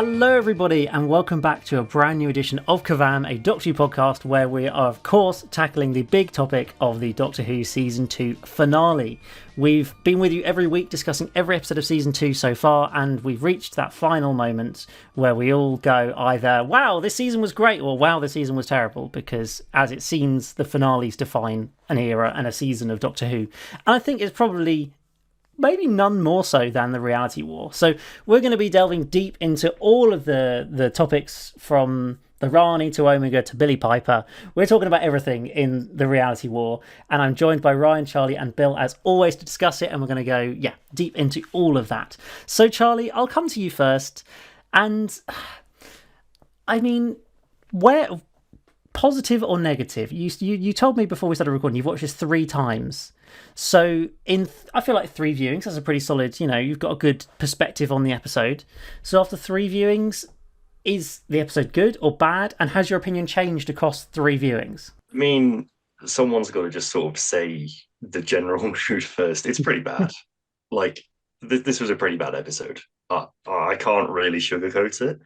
Hello, everybody, and welcome back to a brand new edition of KerVAM, a Doctor Who podcast where we are, of course, tackling the big topic of the Doctor Who Season 2 finale. We've been with you every week discussing every episode of Season 2 so far, and we've reached that final moment where we all go either, wow, this season was great, or wow, this season was terrible, because as it seems, the finales define an era and a season of Doctor Who. And I think it's probably maybe none more so than the reality war. So we're going to be delving deep into all of the topics from the Rani to Omega to Billie Piper. We're talking about everything in the reality war, and I'm joined by Ryan, Charlie and Bill as always to discuss it, and we're going to go deep into all of that. So Charlie, I'll come to you first, and I mean, where positive or negative? You told me before we started recording you've watched this 3 times. So I feel like 3 viewings, that's a pretty solid, you've got a good perspective on the episode. So after 3 viewings, is the episode good or bad? And has your opinion changed across 3 viewings? I mean, someone's got to just sort of say the general truth first. It's pretty bad. This was a pretty bad episode. I can't really sugarcoat it.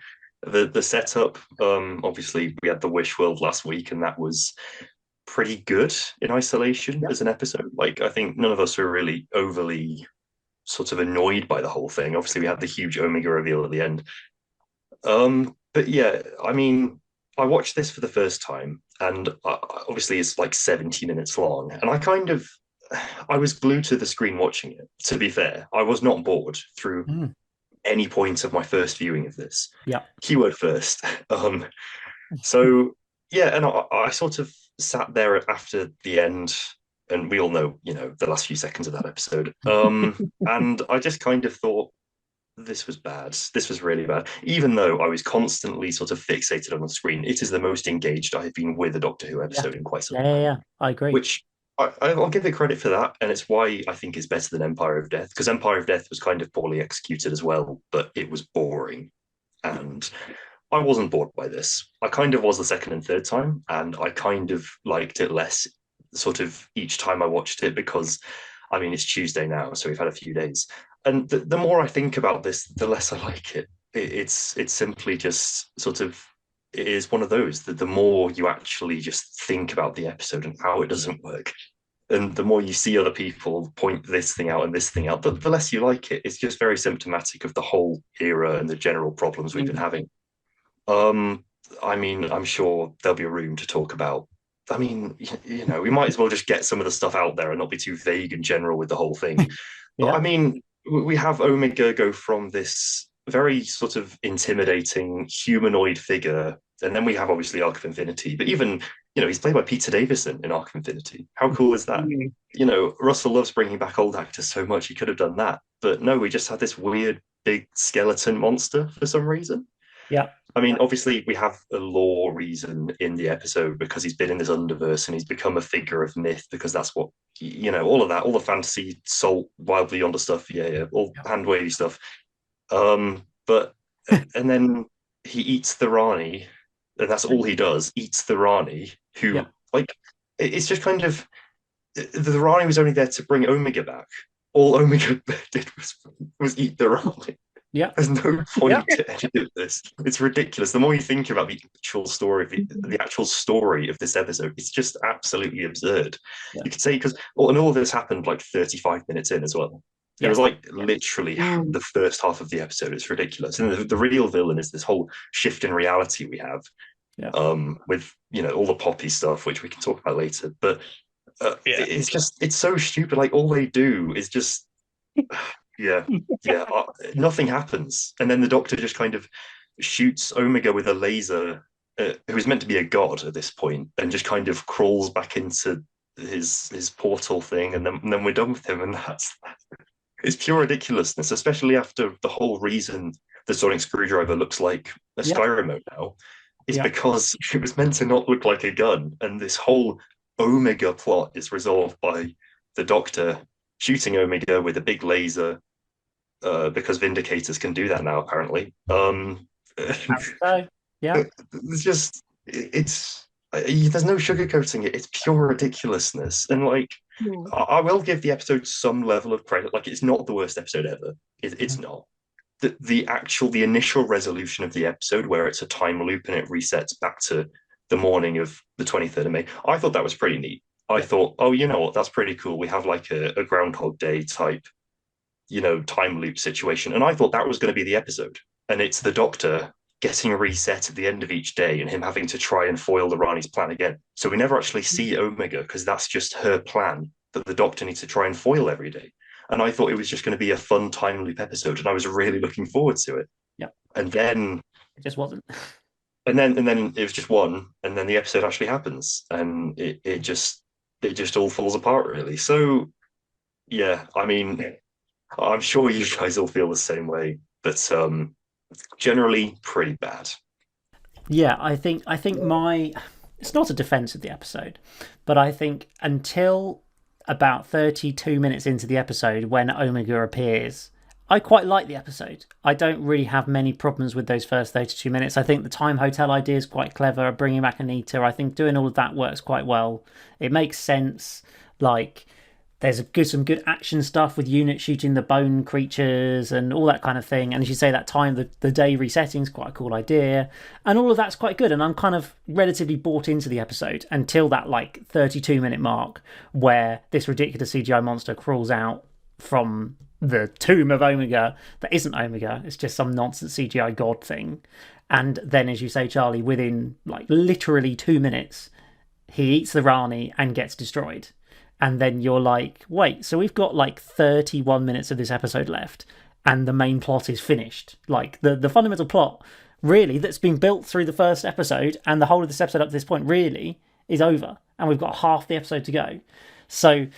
The setup, obviously, we had the Wish World last week, and that was pretty good in isolation as an episode. I think none of us were really overly sort of annoyed by the whole thing. Obviously, we had the huge Omega reveal at the end. But yeah, I mean, I watched this for the first time, and obviously it's like 70 minutes long, and I was glued to the screen watching it. To be fair, I was not bored through any point of my first viewing of this. Yeah. Keyword first. So yeah, and I sort of sat there after the end, and we all know, the last few seconds of that episode. And I just kind of thought, this was bad. This was really bad. Even though I was constantly sort of fixated on the screen, it is the most engaged I have been with a Doctor Who episode in quite some time. Yeah, I agree. Which I'll give it credit for that, and it's why I think it's better than Empire of Death, because Empire of Death was kind of poorly executed as well, but it was boring. And I wasn't bored by this. I kind of was the second and third time, and I kind of liked it less sort of each time I watched it, because, I mean, it's Tuesday now, so we've had a few days. And the more I think about this, the less I like it. It's simply just sort of, it is one of those that the more you actually just think about the episode and how it doesn't work, and the more you see other people point this thing out and this thing out, the less you like it. It's just very symptomatic of the whole era and the general problems we've been having. I mean, I'm sure there'll be a room to talk about. I mean, we might as well just get some of the stuff out there and not be too vague and general with the whole thing. But I mean, we have Omega go from this very sort of intimidating humanoid figure, and then we have obviously Arc of Infinity. But even, he's played by Peter Davison in Arc of Infinity. How cool is that? Russell loves bringing back old actors so much, he could have done that. But no, we just had this weird big skeleton monster for some reason. Yeah. I mean, obviously, we have a lore reason in the episode because he's been in this underverse and he's become a figure of myth, because that's what, all of that, all the fantasy, salt, wild beyond stuff, all hand wavy stuff. But, and then he eats the Rani, and that's all he does, eats the Rani, who, it's just kind of, the Rani was only there to bring Omega back. All Omega did was eat the Rani. Yeah, there's no point to any of this. It's ridiculous. The more you think about the actual story of this episode, it's just absolutely absurd. You could say, and all of this happened like 35 minutes in as well. It was literally the first half of the episode. It's ridiculous. And the real villain is this whole shift in reality we have, with all the Poppy stuff, which we can talk about later. But it's so stupid. Like, all they do is just. Nothing happens, and then the Doctor just kind of shoots Omega with a laser, who's meant to be a god at this point, and just kind of crawls back into his portal thing, and then we're done with him. And it's pure ridiculousness, especially after the whole reason the sonic screwdriver looks like a Sky remote now is because it was meant to not look like a gun, and this whole Omega plot is resolved by the Doctor shooting Omega with a big laser, because Vindicators can do that now, apparently. It's just, there's no sugarcoating it. It's pure ridiculousness. And I will give the episode some level of credit. It's not the worst episode ever. It's not. the initial resolution of the episode where it's a time loop and it resets back to the morning of the 23rd of May, I thought that was pretty neat. I Yeah. thought, oh, you know what, that's pretty cool. We have like a Groundhog Day type, time loop situation. And I thought that was going to be the episode. And it's the Doctor getting reset at the end of each day and him having to try and foil the Rani's plan again. So we never actually see Omega because that's just her plan that the Doctor needs to try and foil every day. And I thought it was just going to be a fun time loop episode, and I was really looking forward to it. Yeah. And then It just wasn't. and then it was just one, and then the episode actually happens, and it just all falls apart really. So yeah, I mean, I'm sure you guys all feel the same way, but generally pretty bad. Yeah, I think my it's not a defense of the episode, but I think until about 32 minutes into the episode when Omega appears, I quite like the episode. I don't really have many problems with those first 32 minutes. I think the time hotel idea is quite clever, bringing back Anita. I think doing all of that works quite well. It makes sense. Like, there's some good action stuff with units shooting the bone creatures and all that kind of thing. And as you say, that time, the day resetting is quite a cool idea. And all of that's quite good. And I'm kind of relatively bought into the episode until that like 32-minute mark where this ridiculous CGI monster crawls out from the tomb of Omega that isn't Omega. It's just some nonsense CGI god thing. And then, as you say, Charlie, within like literally 2 minutes, he eats the Rani and gets destroyed. And then you're like, wait, so we've got like 31 minutes of this episode left, and the main plot is finished. Like, the fundamental plot, really, that's been built through the first episode, and the whole of this episode up to this point, really, is over. And we've got half the episode to go. So,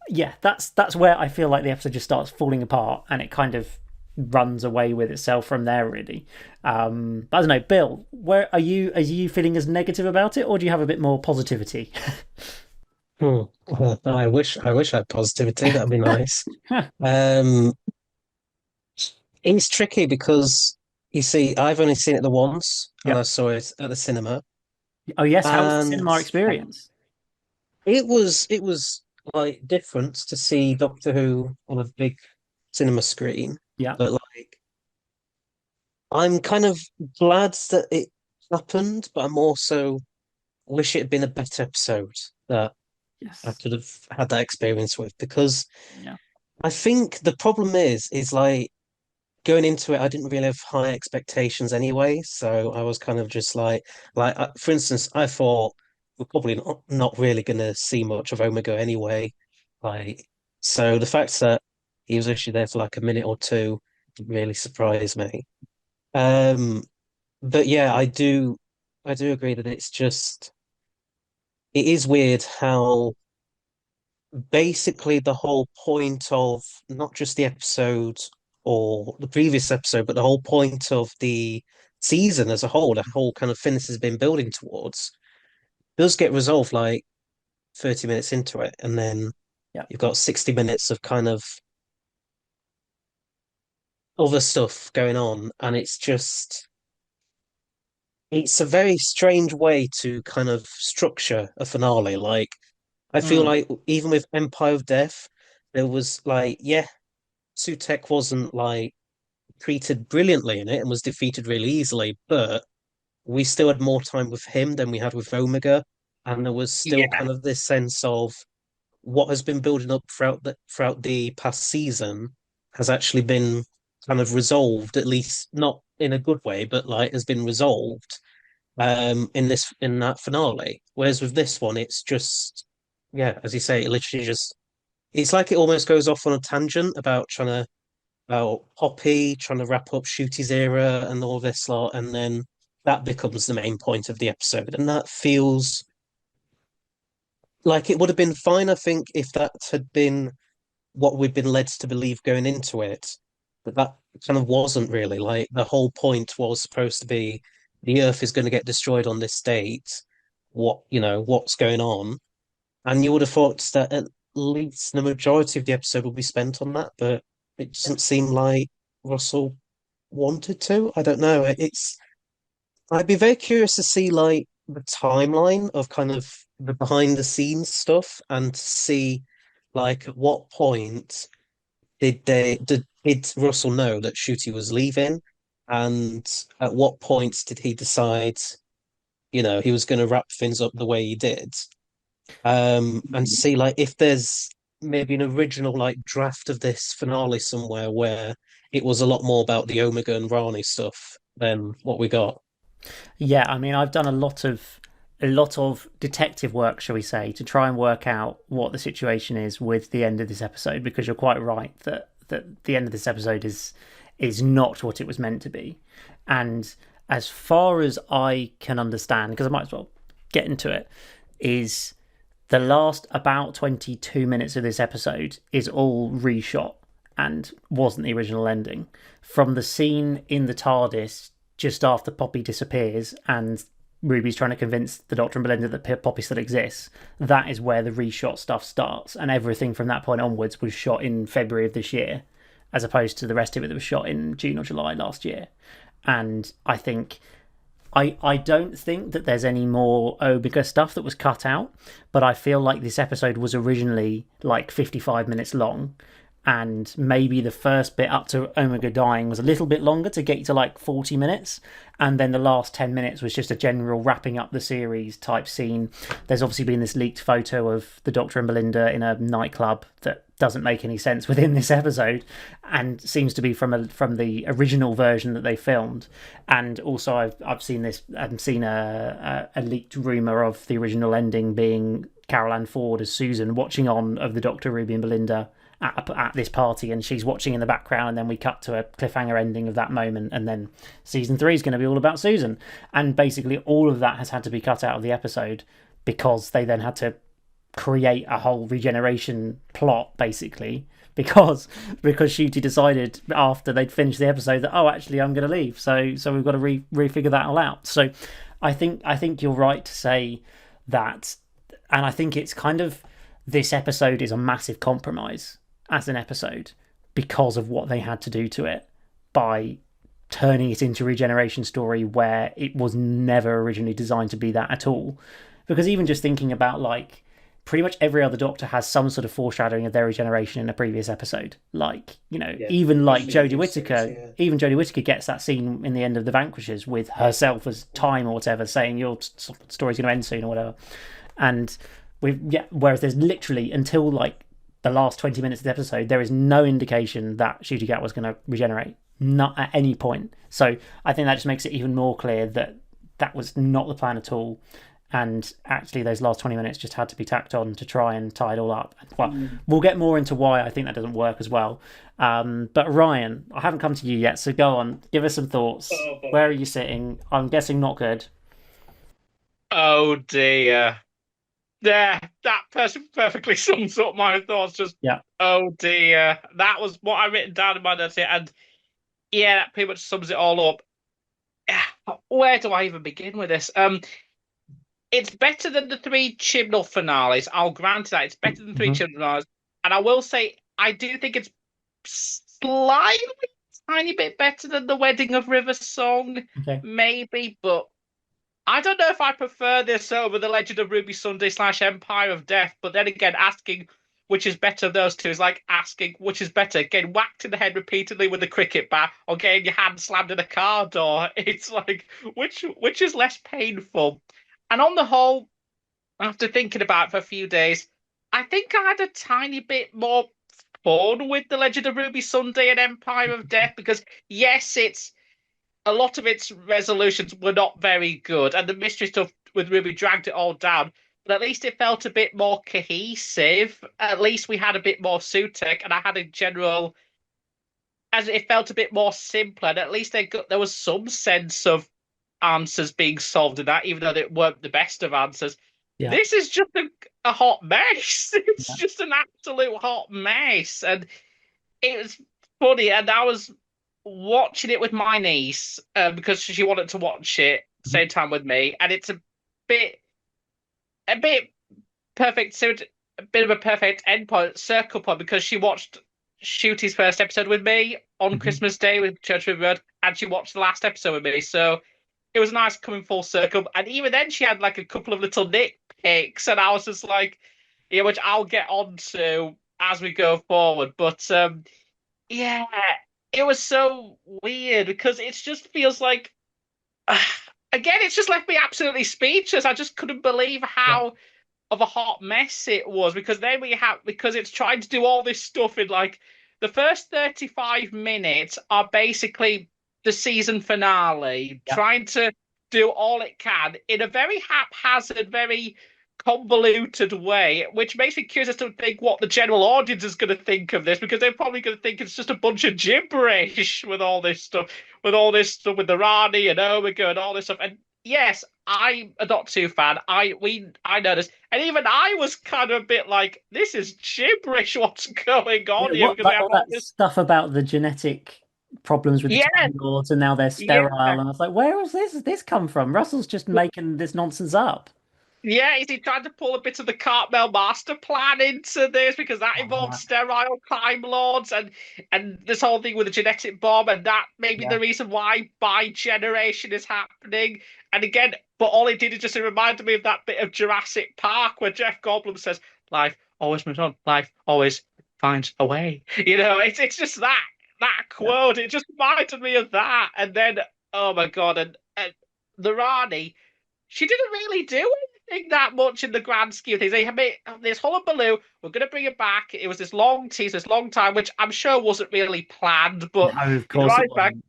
yeah, that's where I feel like the episode just starts falling apart, and it kind of runs away with itself from there, really. But I don't know, Bill, where are you feeling as negative about it, or do you have a bit more positivity? Well, I wish I had positivity. That'd be nice. Um, it's tricky because you see, I've only seen it the once, and Yep. I saw it at the cinema, Oh yes, how was the and cinema experience? it was like different to see Doctor Who on a big cinema screen. Yeah. But like, I'm kind of glad that it happened, but I'm also wish it had been a better episode that I Yes. could have had that experience with because Yeah. I think the problem is like going into it, I didn't really have high expectations anyway, so I was kind of just for instance, I thought we're probably not really going to see much of Omega anyway, like so the fact that he was actually there for like a minute or two really surprised me. Um, but yeah, I do agree that it is weird how basically the whole point of not just the episode or the previous episode, but the whole point of the season as a whole, the whole kind of finish has been building towards, does get resolved like 30 minutes into it, and then Yeah. you've got 60 minutes of kind of other stuff going on, and it's a very strange way to kind of structure a finale. Like I feel Mm. like even with Empire of Death, there was like, yeah, Sutek wasn't like treated brilliantly in it and was defeated really easily, but we still had more time with him than we had with Omega, and there was still Yeah. kind of this sense of what has been building up throughout the past season has actually been kind of resolved, at least not in a good way, but like has been resolved in that finale. Whereas with this one, it's just yeah, as you say, it literally just it's like it almost goes off on a tangent about Poppy trying to wrap up Shooty's era and all this lot, and then that becomes the main point of the episode. And that feels like it would have been fine, I think, if that had been what we'd been led to believe going into it. But that kind of wasn't really. Like the whole point was supposed to be the Earth is going to get destroyed on this date. What's going on? And you would have thought that at least the majority of the episode will be spent on that, but it doesn't seem like Russell wanted to. I don't know. I'd be very curious to see like the timeline of kind of the behind the scenes stuff and to see like at what point did Russell know that Ncuti was leaving? And at what point did he decide, he was going to wrap things up the way he did? And see like if there's maybe an original like draft of this finale somewhere where it was a lot more about the Omega and Rani stuff than what we got. Yeah, I mean, I've done a lot of detective work, shall we say, to try and work out what the situation is with the end of this episode, because you're quite right that the end of this episode is not what it was meant to be. And as far as I can understand, because I might as well get into it, is the last about 22 minutes of this episode is all reshot and wasn't the original ending. From the scene in the TARDIS just after Poppy disappears and Ruby's trying to convince the Doctor and Belinda that Poppy still exists, that is where the reshot stuff starts. And everything from that point onwards was shot in February of this year, as opposed to the rest of it that was shot in June or July last year. And I don't think that there's any more Omega stuff that was cut out, but I feel like this episode was originally like 55 minutes long, and maybe the first bit up to Omega dying was a little bit longer to get you to like 40 minutes, and then the last 10 minutes was just a general wrapping up the series type scene. There's obviously been this leaked photo of the Doctor and Belinda in a nightclub that doesn't make any sense within this episode and seems to be from the original version that they filmed. And also I've seen this and seen a leaked rumor of the original ending being Carol Ann Ford as Susan watching on of the Doctor, Ruby and Belinda at this party, and she's watching in the background, and then we cut to a cliffhanger ending of that moment, and then season 3 is going to be all about Susan. And basically all of that has had to be cut out of the episode because they then had to create a whole regeneration plot, basically, because Ncuti decided after they'd finished the episode that, oh, actually I'm going to leave, so we've got to refigure that all out. So I think you're right to say that, and I think it's kind of, this episode is a massive compromise as an episode because of what they had to do to it by turning it into a regeneration story where it was never originally designed to be that at all. Because even just thinking about, like, pretty much every other Doctor has some sort of foreshadowing of their regeneration in a previous episode. Like, even like Jodie Whittaker, even Jodie Whittaker gets that scene in the end of The Vanquishers with herself as time or whatever, saying your story's going to end soon or whatever. And whereas there's literally, until like the last 20 minutes of the episode, there is no indication that Ncuti Gatwa was going to regenerate, not at any point. So I think that just makes it even more clear that that was not the plan at all. And actually those last 20 minutes just had to be tacked on to try and tie it all up. Well, we'll get more into why I think that doesn't work as well. But Ryan, I haven't come to you yet, so go on, give us some thoughts. Where are you sitting? I'm guessing not good. Oh dear. Yeah, that person perfectly sums up my thoughts. Just, oh dear. That was what I written down in my notes here. And yeah, that pretty much sums it all up. Where do I even begin with this? It's better than the 3 Chibnall finales. I'll grant that. It's better than 3 Chibnall finales. And I will say, I do think it's slightly, tiny bit better than the Wedding of River Song, maybe, but I don't know if I prefer this over The Legend of Ruby Sunday / Empire of Death, but then again, asking which is better of those two is like asking which is better, getting whacked in the head repeatedly with a cricket bat or getting your hand slammed in a car door. It's like, which is less painful? And on the whole, after thinking about it for a few days, I think I had a tiny bit more fun with The Legend of Ruby Sunday and Empire of Death, because yes, a lot of its resolutions were not very good, and the mystery stuff with Ruby dragged it all down. But at least it felt a bit more cohesive. At least we had a bit more Sutek, and I had a general, as it felt a bit more simpler. And at least there was some sense of answers being solved in that, even though they weren't the best of answers. Yeah. This is just a hot mess. It's just an absolute hot mess, and it was funny. And I was watching it with my niece because she wanted to watch it same time with me, and it's a bit perfect. So a bit of a perfect endpoint, circle point, because she watched Ncuti's first episode with me on Christmas Day with Church River Road, and she watched the last episode with me. So it was nice coming full circle. And even then, she had like a couple of little nitpicks, and I was just like, which I'll get on to as we go forward. But Yeah, it was so weird because it just feels like, again, it's just left me absolutely speechless. I just couldn't believe Yeah, how of a hot mess it was because then we have because it's trying to do all this stuff in like the first 35 minutes are basically the season finale, yeah. trying to do all it can in a very haphazard, very convoluted way, which makes me curious to think what the general audience is going to think of this because they're probably going to think it's just a bunch of gibberish with all this stuff, with the Rani and Omega and all this stuff. And yes, I'm a Doctor Who fan. I noticed, and even I was kind of a bit like, "This is gibberish. What's going Yeah, on here?" what Because they like have all all that this. stuff about the genetic problems with the Yeah, Time Lords, and now they're yeah, sterile, and I was like, where has this come from? Russell's just making this nonsense up. yeah. Is he trying to pull a bit of the Cartmel master plan into this because that Oh, involves sterile Time Lords and this whole thing with the genetic bomb, and that may be yeah, the reason why bi-generation is happening. And again, but all it did is just it reminded me of that bit of Jurassic Park where Jeff Goldblum says, "Life always moves on. Life always finds a way." It's just that yeah, quote. It just reminded me of that. And then, oh my God, and the Rani, she didn't really do anything that much in the grand scheme of things. They had made this hullabaloo. We're going to bring it back. It was this long tease, this long time, which I'm sure wasn't really planned, but no, of you course it drive back wasn't.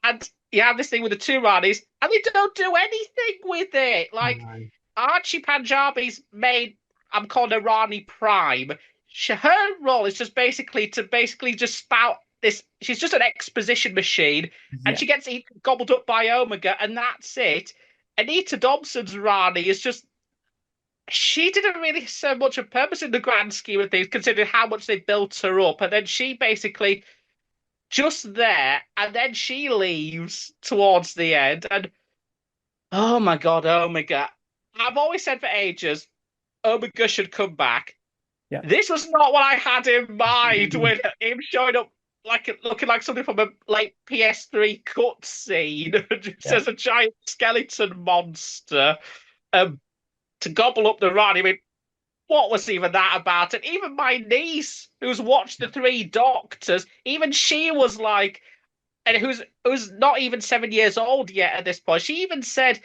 and you have this thing with the two Ranis, and they don't do anything with it. Like No. Archie Panjabi's made, I'm calling her Rani Prime. Her role is just basically just spout this. She's just an exposition machine, and Yeah, she gets gobbled up by Omega, and that's it. Anita Dobson's Rani is just she didn't really serve much of purpose in the grand scheme of things, considering how much they built her up. And then she basically just there, and then she leaves towards the end. And oh my God, Omega. I've always said for ages, Omega should come back. yeah. This was not what I had in mind with him showing up like looking like something from a late PS3 cutscene, just Yeah. as a giant skeleton monster. Um, to gobble up the rod. I mean, what was even that about? And even my niece, who's watched the Three Doctors, even she was like, and who's not even 7 years old yet at this point. She even said,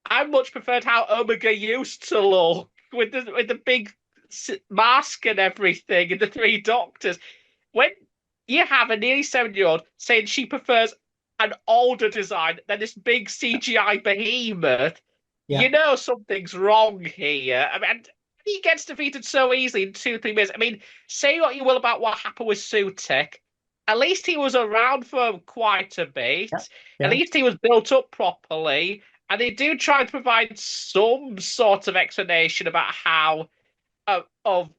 "I much preferred how Omega used to look with the big mask and everything in the Three Doctors." When you have a nearly 7-year-old saying she prefers an older design than this big CGI behemoth, Yeah. you know something's wrong here. I mean, he gets defeated so easily in 2 3 minutes. I mean, say what you will about what happened with Sutek. At least he was around for quite a Yeah. bit. At Yeah. least he was built up properly. And they do try to provide some sort of explanation about how of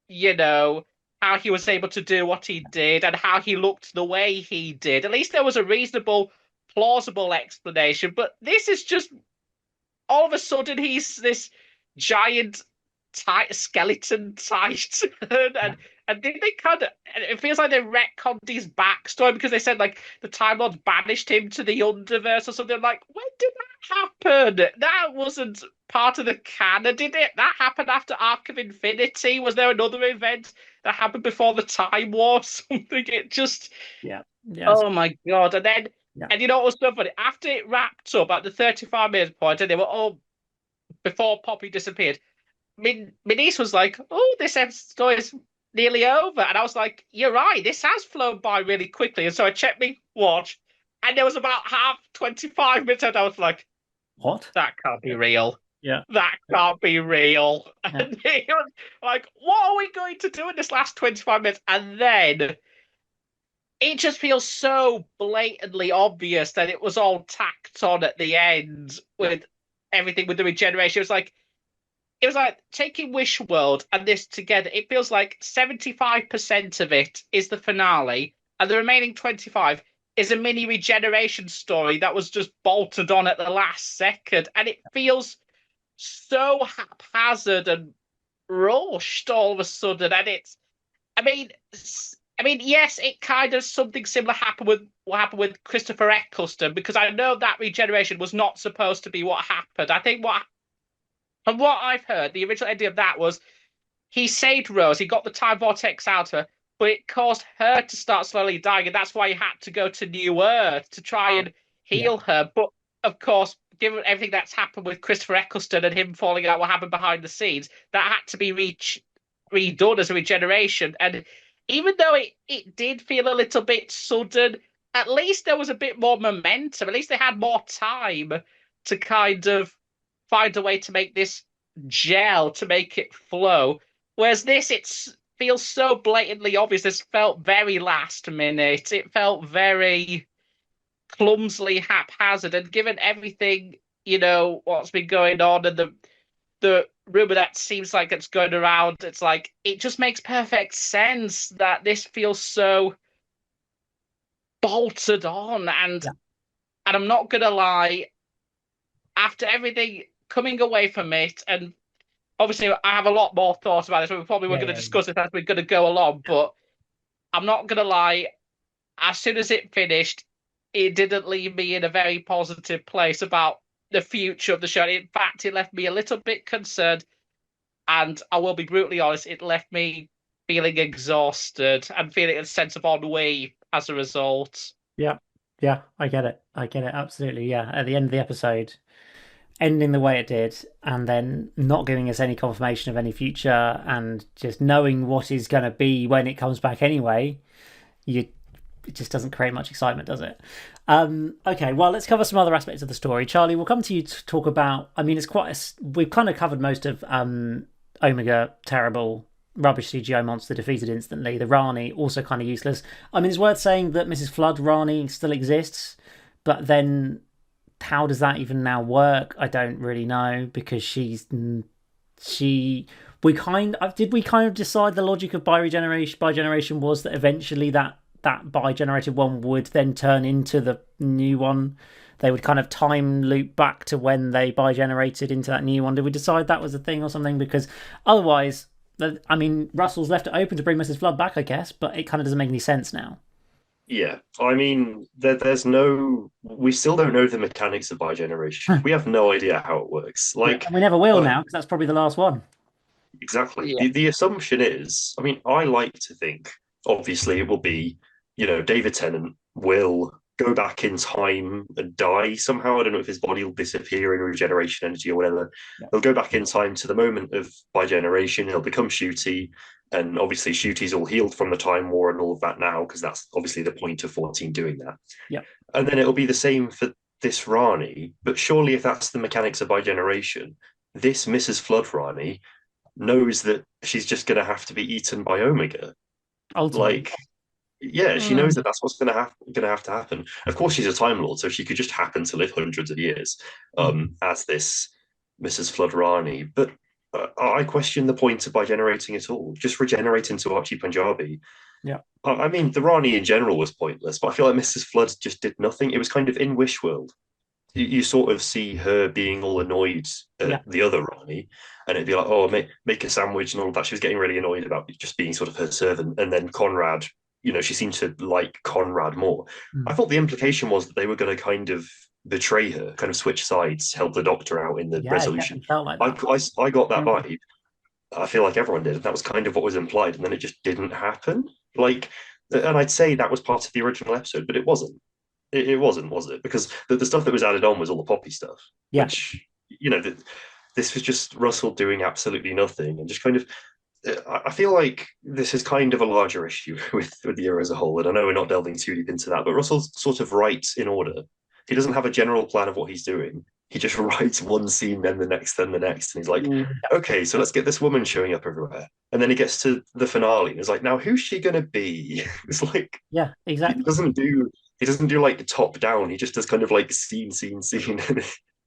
you know how he was able to do what he did and how he looked the way he did. At least there was a reasonable, plausible explanation. But this is just all of a sudden he's this giant skeleton titan Yeah. and did they kind of it feels like they retconned his backstory because they said like the Time Lords banished him to the Underverse or something. I'm like, when did that happen? That wasn't part of the canon, did it? That happened after Arc of Infinity. Was there another event that happened before the Time War or something? It just, Yeah. Yeah. oh my God. And then Yeah. and you know what was so funny? After it wrapped up at the 35 minutes point, and they were all before Poppy disappeared, my niece was like, "Oh, this story is nearly over," and I was like, "You're right. This has flown by really quickly." And so I checked my watch, and there was about half 25 minutes, and I was like, What? "That can't be real. Yeah. That can't be real." Yeah. And it was like, "What are we going to do in this last 25 minutes?" And then it just feels so blatantly obvious that it was all tacked on at the end Yeah. with everything with the regeneration. It was like taking Wish World and this together. It feels like 75% of it is the finale, and the remaining 25 is a mini regeneration story that was just bolted on at the last second. And it feels so haphazard and rushed all of a sudden. And I mean, yes, it kind of something similar happened with what happened with Christopher Eccleston because I know that regeneration was not supposed to be what happened. I think from what I've heard, the original idea of that was he saved Rose, he got the time vortex out of her, but it caused her to start slowly dying, and that's why he had to go to New Earth to try and heal her. But of course, given everything that's happened with Christopher Eccleston and him falling out, what happened behind the scenes, that had to be redone as a regeneration. And even though it did feel a little bit sudden, at least there was a bit more momentum. At least they had more time to kind of find a way to make this gel, to make it flow. Whereas this, it feels so blatantly obvious. This felt very last minute. It felt very clumsily haphazard. And given everything, what's been going on and the rumor that seems like it's going around, it's like it just makes perfect sense that this feels so bolted on. And I'm not gonna lie, after everything coming away from it, and obviously I have a lot more thoughts about this, but we probably were going to discuss it as we're going to go along, but I'm not gonna lie, as soon as it finished, it didn't leave me in a very positive place about the future of the show. In fact, it left me a little bit concerned, and I will be brutally honest, it left me feeling exhausted and feeling a sense of ennui as a result. Yeah, I get it. Absolutely. Yeah. At the end of the episode, ending the way it did, and then not giving us any confirmation of any future, and just knowing what is going to be when it comes back anyway, it just doesn't create much excitement, does it? Okay, well, let's cover some other aspects of the story. Charlie, we'll come to you to talk about. I mean, we've kind of covered most of Omega, terrible, rubbish CGI monster defeated instantly. The Rani, also kind of useless. I mean, it's worth saying that Mrs. Flood Rani still exists, but then how does that even now work? I don't really know, because we kind of decide the logic of bi-generation was that eventually that bi-generated one would then turn into the new one. They would kind of time loop back to when they bi-generated into that new one. Did we decide that was a thing or something? Because otherwise, I mean, Russell's left it open to bring Mrs. Flood back, I guess, but it kind of doesn't make any sense now. Yeah, I mean, we still don't know the mechanics of bi-generation. We have no idea how it works. Like, and we never will now, because that's probably the last one. Exactly. Yeah. The assumption is, I mean, I like to think, obviously, it will be, David Tennant will go back in time and die somehow. I don't know if his body will disappear in regeneration energy or whatever. Yeah. He'll go back in time to the moment of bi-generation. He'll become Ncuti. And obviously, Ncuti's all healed from the Time War and all of that now, because that's obviously the point of 14 doing that. Yeah. And then it'll be the same for this Rani. But surely, if that's the mechanics of bi-generation, this Mrs. Flood Rani knows that she's just going to have to be eaten by Omega. Ultimately. Like, yeah, she knows that that's what's going to have to happen. Of course, she's a Time Lord, so she could just happen to live hundreds of years as this Mrs. Flood Rani. But I question the point of bi-generating it all. Just regenerate into Archie Punjabi. Yeah. I mean, the Rani in general was pointless, but I feel like Mrs. Flood just did nothing. It was kind of in Wish World. You sort of see her being all annoyed at the other Rani, and it'd be like, oh, make a sandwich and all of that. She was getting really annoyed about just being sort of her servant. And then Conrad, she seemed to like Conrad more. I thought the implication was that they were going to kind of betray her, kind of switch sides, help the Doctor out in the resolution. Felt like I got that vibe. I feel like everyone did. That was kind of what was implied, and then it just didn't happen. Like, and I'd say that was part of the original episode, but it wasn't. It wasn't, was it? Because the stuff that was added on was all the Poppy stuff. Yeah. Which, this was just Russell doing absolutely nothing, and just kind of. I feel like this is kind of a larger issue with the era as a whole, and I know we're not delving too deep into that, but Russell's sort of writes in order. He doesn't have a general plan of what he's doing. He just writes one scene, then the next, and he's like, okay, so let's get this woman showing up everywhere. And then he gets to the finale, and it's like, now who's she going to be? It's like, yeah, exactly. He doesn't do like the top down. He just does kind of like scene.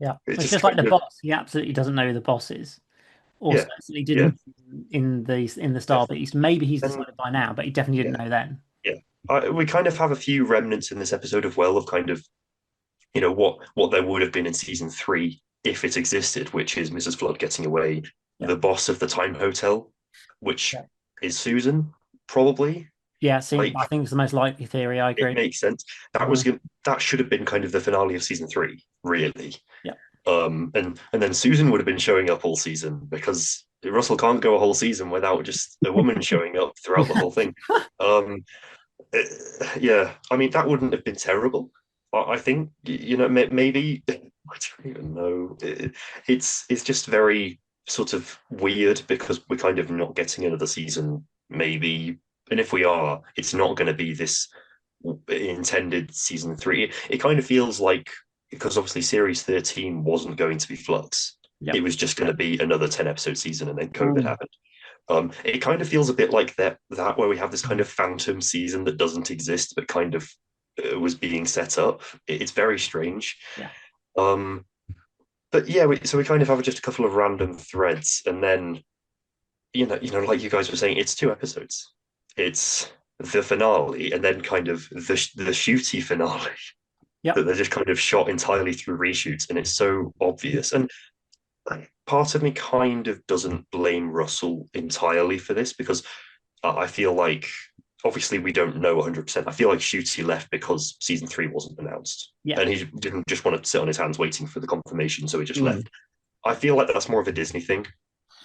Yeah, it's just like the boss. He absolutely doesn't know who the boss is. Also, he didn't in the Star Beast. Maybe he's decided by now, but he definitely didn't know then. Yeah, we kind of have a few remnants in this episode of kind of, what there would have been in season 3 if it existed, which is Mrs. Flood getting away, the boss of the Time Hotel, which is Susan, probably. Yeah, I think it's the most likely theory. I agree. It makes sense. That should have been kind of the finale of season 3, really. Yeah. And then Susan would have been showing up all season, because Russell can't go a whole season without just a woman showing up throughout the whole thing. Um, yeah, I mean that wouldn't have been terrible. I think maybe I don't even know. It's just very sort of weird because we're kind of not getting another season, maybe, and if we are, it's not going to be this intended season three. It kind of feels like because obviously series 13 wasn't going to be Flux. Yep. It was just going to be another 10 episode season, and then COVID happened. It kind of feels a bit like that where we have this kind of phantom season that doesn't exist, but kind of was being set up. It's very strange. Yeah. But yeah, so we kind of have just a couple of random threads, and then like you guys were saying, it's 2 episodes. It's the finale, and then kind of the shooty finale. Yep. That they're just kind of shot entirely through reshoots, and it's so obvious. And part of me kind of doesn't blame Russell entirely for this because I feel like obviously we don't know 100%. I feel like Shooty left because season 3 wasn't announced. Yeah. And he didn't just want to sit on his hands waiting for the confirmation, so he just left. I feel like that's more of a Disney thing.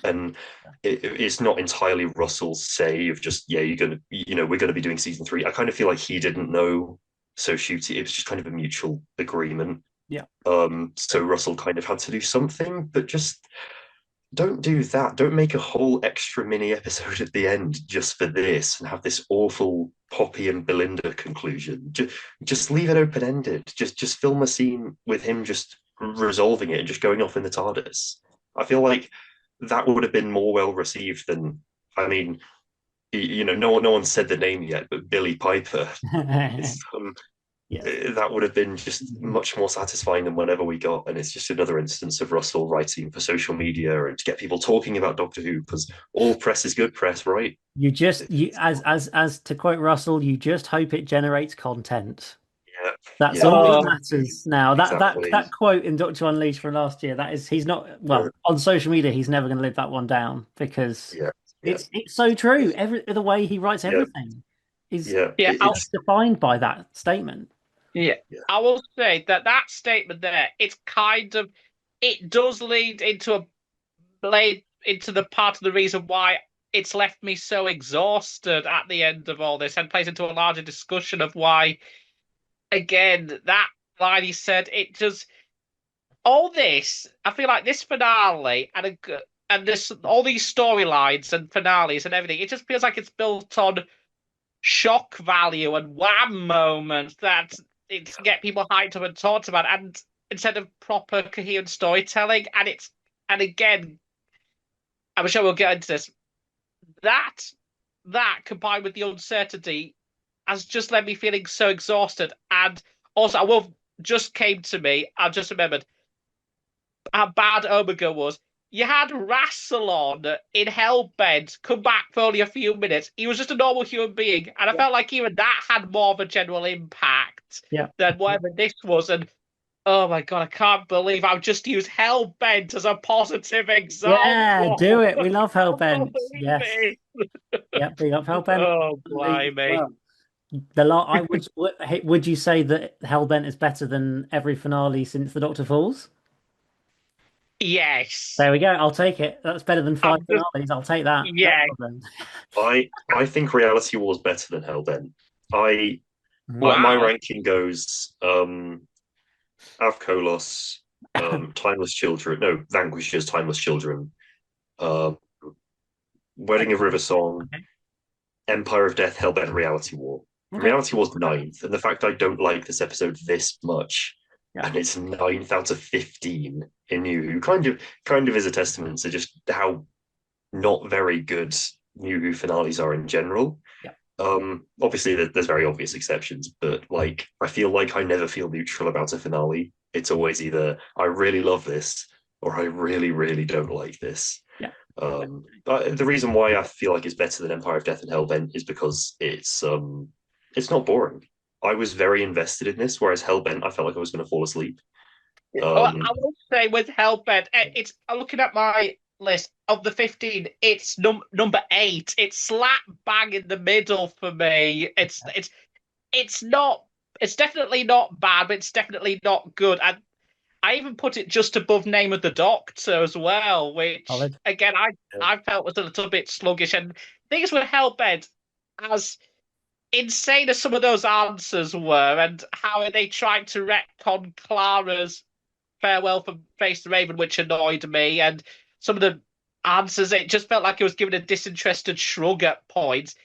And it's not entirely Russell's say of just, yeah, we're going to be doing season 3. I kind of feel like he didn't know. So Shooty, it was just kind of a mutual agreement. Yeah. So Russell kind of had to do something, but just don't do that. Don't make a whole extra mini episode at the end just for this and have this awful Poppy and Belinda conclusion. Just leave it open ended. Just film a scene with him just resolving it and just going off in the TARDIS. I feel like that would have been more well received than. I mean, no one said the name yet, but Billie Piper. That would have been just much more satisfying than whatever we got. And it's just another instance of Russell writing for social media and to get people talking about Doctor Who, because all press is good press, right? As to quote Russell, you just hope it generates content. Yeah. That's all that exactly. matters now. Exactly. That quote in Doctor Unleashed from last year, he's not on social media, he's never going to live that one down because it's so true. The way he writes everything is defined by that statement. Yeah, I will say that statement there, it does lead into the part of the reason why it's left me so exhausted at the end of all this, and plays into a larger discussion of why, again, that line he said, it just all this. I feel like this finale and this all these storylines and finales and everything, it just feels like it's built on shock value and wham moments that it's get people hyped up and talked about, and instead of proper coherent storytelling, and again, I'm sure we'll get into this. That combined with the uncertainty has just left me feeling so exhausted. And also, just came to me. I just remembered how bad Omega was. You had Rassilon in Hellbent come back for only a few minutes. He was just a normal human being. And I felt like even that had more of a general impact than whatever this was. And oh my God, I can't believe I've just used Hellbent as a positive example. Yeah, do it. We love Hellbent. Yes. Big up Hellbent. Oh, blimey. Would you say that Hellbent is better than every finale since The Doctor Falls? Yes. There we go. I'll take it. That's better than 5 finales. I'll take that. Yeah. I think Reality War is better than Hellbent. My ranking goes Avkolos, Timeless Children. No, Vanquishers, Timeless Children. Wedding of River Song, Empire of Death, Hellbent, Reality War. Reality War's 9th, and the fact I don't like this episode this much. And it's 9th out of 15 in New Who. Kind of is a testament to just how not very good New Who finales are in general. Obviously, there's very obvious exceptions, but like I feel like I never feel neutral about a finale. It's always either I really love this or I really, really don't like this. But the reason why I feel like it's better than Empire of Death and Hellbent is because it's not boring. I was very invested in this, whereas Hellbent, I felt like I was going to fall asleep. I will say with Hellbent, it's looking at my list of the 15. It's number 8. It's slap bang in the middle for me. It's definitely not bad, but it's definitely not good. And I even put it just above Name of the Doctor as well, which Solid. again I felt was a little bit sluggish, and things were hell-bent as insane as some of those answers were, and how they tried to retcon Clara's farewell from Face the Raven, which annoyed me, and some of the answers, it just felt like it was given a disinterested shrug at points.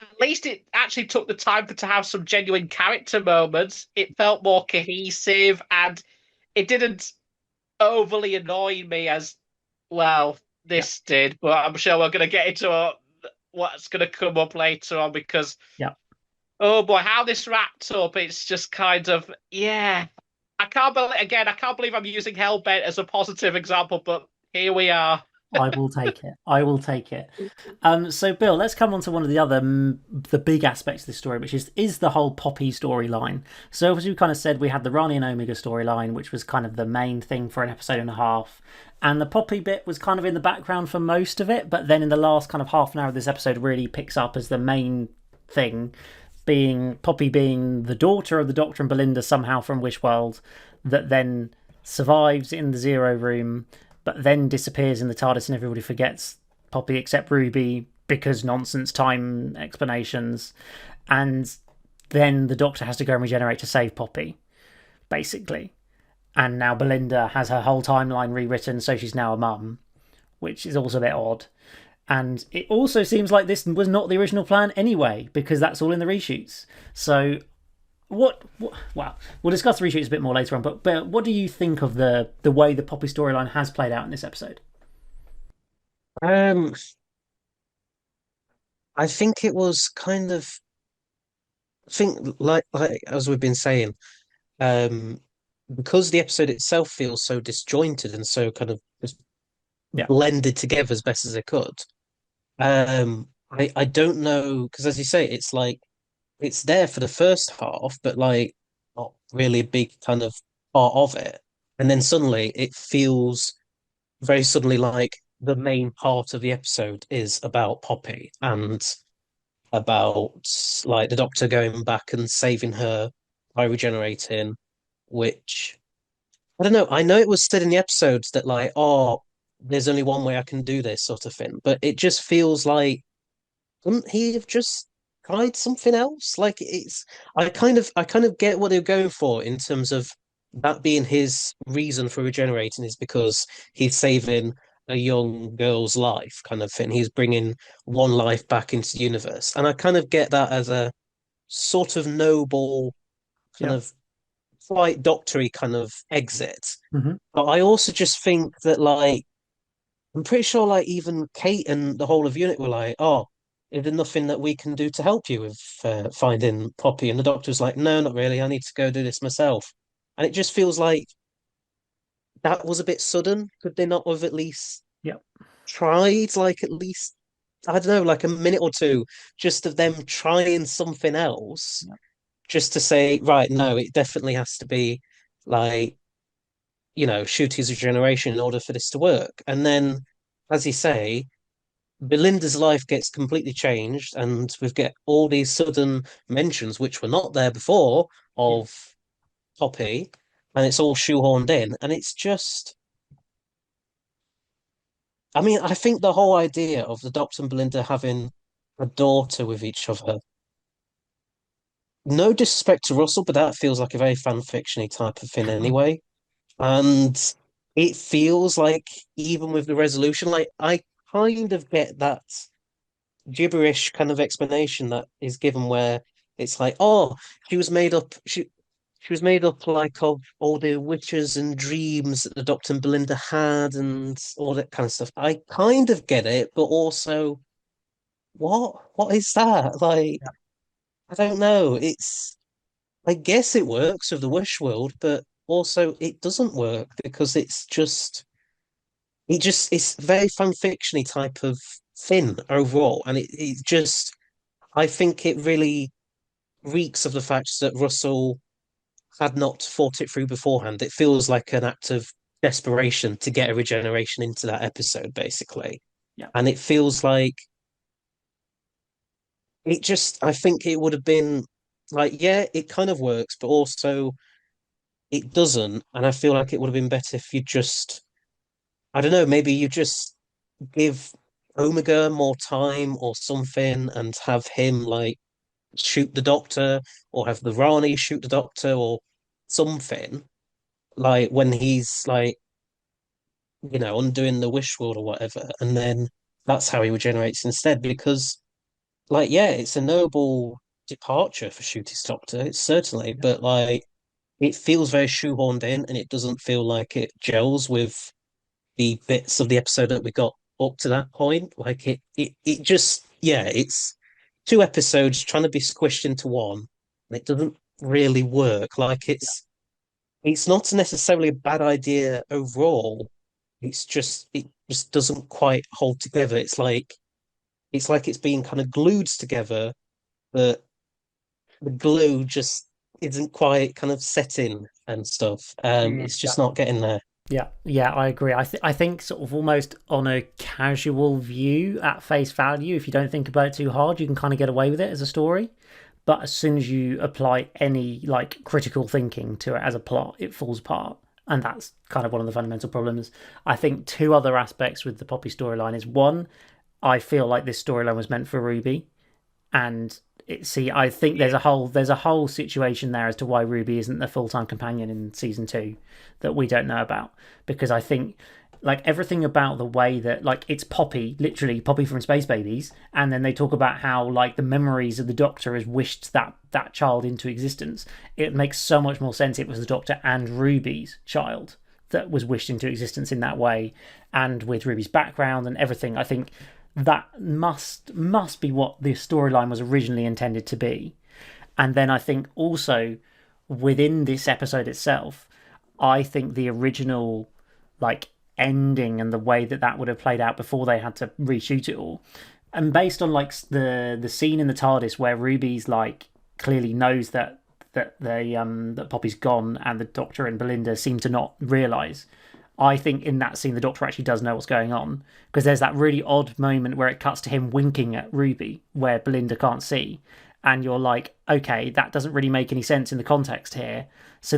At least it actually took the time to have some genuine character moments. It felt more cohesive, and it didn't overly annoy me as well. This did, but I'm sure we're going to get into what's going to come up later on because, oh boy, how this wrapped up, it's just kind of, yeah. I can't believe I'm using Hellbent as a positive example, but here we are. I will take it. I will take it. So, Bill, let's come on to one of the other the big aspects of the story, which is the whole Poppy storyline. So, as we kind of said, we had the Rani and Omega storyline, which was kind of the main thing for an episode and a half, and the Poppy bit was kind of in the background for most of it. But then, in the last kind of half an hour of this episode, really picks up as the main thing, being Poppy being the daughter of the Doctor and Belinda somehow from Wishworld, that then survives in the Zero Room, but then disappears in the TARDIS and everybody forgets Poppy except Ruby because nonsense time explanations. And then the Doctor has to go and regenerate to save Poppy, basically. And now Belinda has her whole timeline rewritten, so she's now a mum, which is also a bit odd. And it also seems like this was not the original plan anyway, because that's all in the reshoots. So well, we'll discuss the reshoots a bit more later on, but what do you think of the way the Poppy storyline has played out in this episode? I think it was kind of, I think like as we've been saying, because the episode itself feels so disjointed and so kind of just blended together as best as it could. I don't know, because as you say, it's like it's there for the first half, but like not really a big kind of part of it. And then suddenly it feels very suddenly like the main part of the episode is about Poppy and about like the Doctor going back and saving her by regenerating, which I don't know. I know it was said in the episodes that like, oh, there's only one way I can do this sort of thing, but it just feels like couldn't he have just tried something else? Like it's I kind of get what they're going for in terms of that being his reason for regenerating is because he's saving a young girl's life kind of thing. He's bringing one life back into the universe. And I kind of get that as a sort of noble kind of quite doctory kind of exit. Mm-hmm. But I also just think that like I'm pretty sure like even Kate and the whole of unit were like, oh, is there nothing that we can do to help you with finding Poppy? And the Doctor's like, no, not really. I need to go do this myself. And it just feels like that was a bit sudden. Could they not have at least tried, like at least, I don't know, like a minute or two just of them trying something else, just to say, right, no, it definitely has to be like, you know, Shooty's regeneration in order for this to work. And then, as you say, Belinda's life gets completely changed, and we get all these sudden mentions which were not there before of Poppy, and it's all shoehorned in, and it's just. I mean, I think the whole idea of the Doctor and Belinda having a daughter with each other. No disrespect to Russell, but that feels like a very fan fictiony type of thing anyway. And it feels like even with the resolution, like I kind of get that gibberish kind of explanation that is given where it's like, oh, she was made up like of all the wishes and dreams that the Doctor and Belinda had and all that kind of stuff. I kind of get it, but also what is that? Like I don't know. I guess it works with the Wish world, but also it doesn't work because it's very fan fictiony type of thing overall, and it just I think it really reeks of the fact that Russell had not thought it through beforehand. It feels like an act of desperation to get a regeneration into that episode, basically. And it feels like I think it would have been like, yeah, it kind of works, but also it doesn't, and I feel like it would have been better if you just, I don't know, maybe you just give Omega more time or something and have him like shoot the doctor or have the Rani shoot the doctor or something like when he's like, undoing the wish world or whatever, and then that's how he regenerates instead. Because, like, yeah, it's a noble departure for Shooty's Doctor, it's certainly, but like, it feels very shoehorned in, and it doesn't feel like it gels with the bits of the episode that we got up to that point. Like, it just, yeah, it's two episodes trying to be squished into one, and it doesn't really work. Like, it's not necessarily a bad idea overall. It just doesn't quite hold together. It's like it's being kind of glued together, but the glue just isn't quite kind of setting and stuff. It's just not getting there. Yeah, I agree. I think sort of almost on a casual view at face value, if you don't think about it too hard, you can kind of get away with it as a story. But as soon as you apply any like critical thinking to it as a plot, it falls apart. And that's kind of one of the fundamental problems. I think two other aspects with the Poppy storyline is one, I feel like this storyline was meant for Ruby, and I think there's a whole situation there as to why Ruby isn't the full-time companion in season 2 that we don't know about, because I think like everything about the way that like it's Poppy, literally Poppy from Space Babies, and then they talk about how like the memories of the Doctor has wished that child into existence. It makes so much more sense it was the Doctor and Ruby's child that was wished into existence in that way, and with Ruby's background and everything. I think that must be what the storyline was originally intended to be. And then I think also within this episode itself, I think the original like ending and the way that would have played out before they had to reshoot it all, and based on like the scene in the TARDIS where Ruby's like clearly knows that Poppy's gone, and the Doctor and Belinda seem to not realise. I think in that scene, the Doctor actually does know what's going on, because there's that really odd moment where it cuts to him winking at Ruby, where Belinda can't see. And you're like, okay, that doesn't really make any sense in the context here. So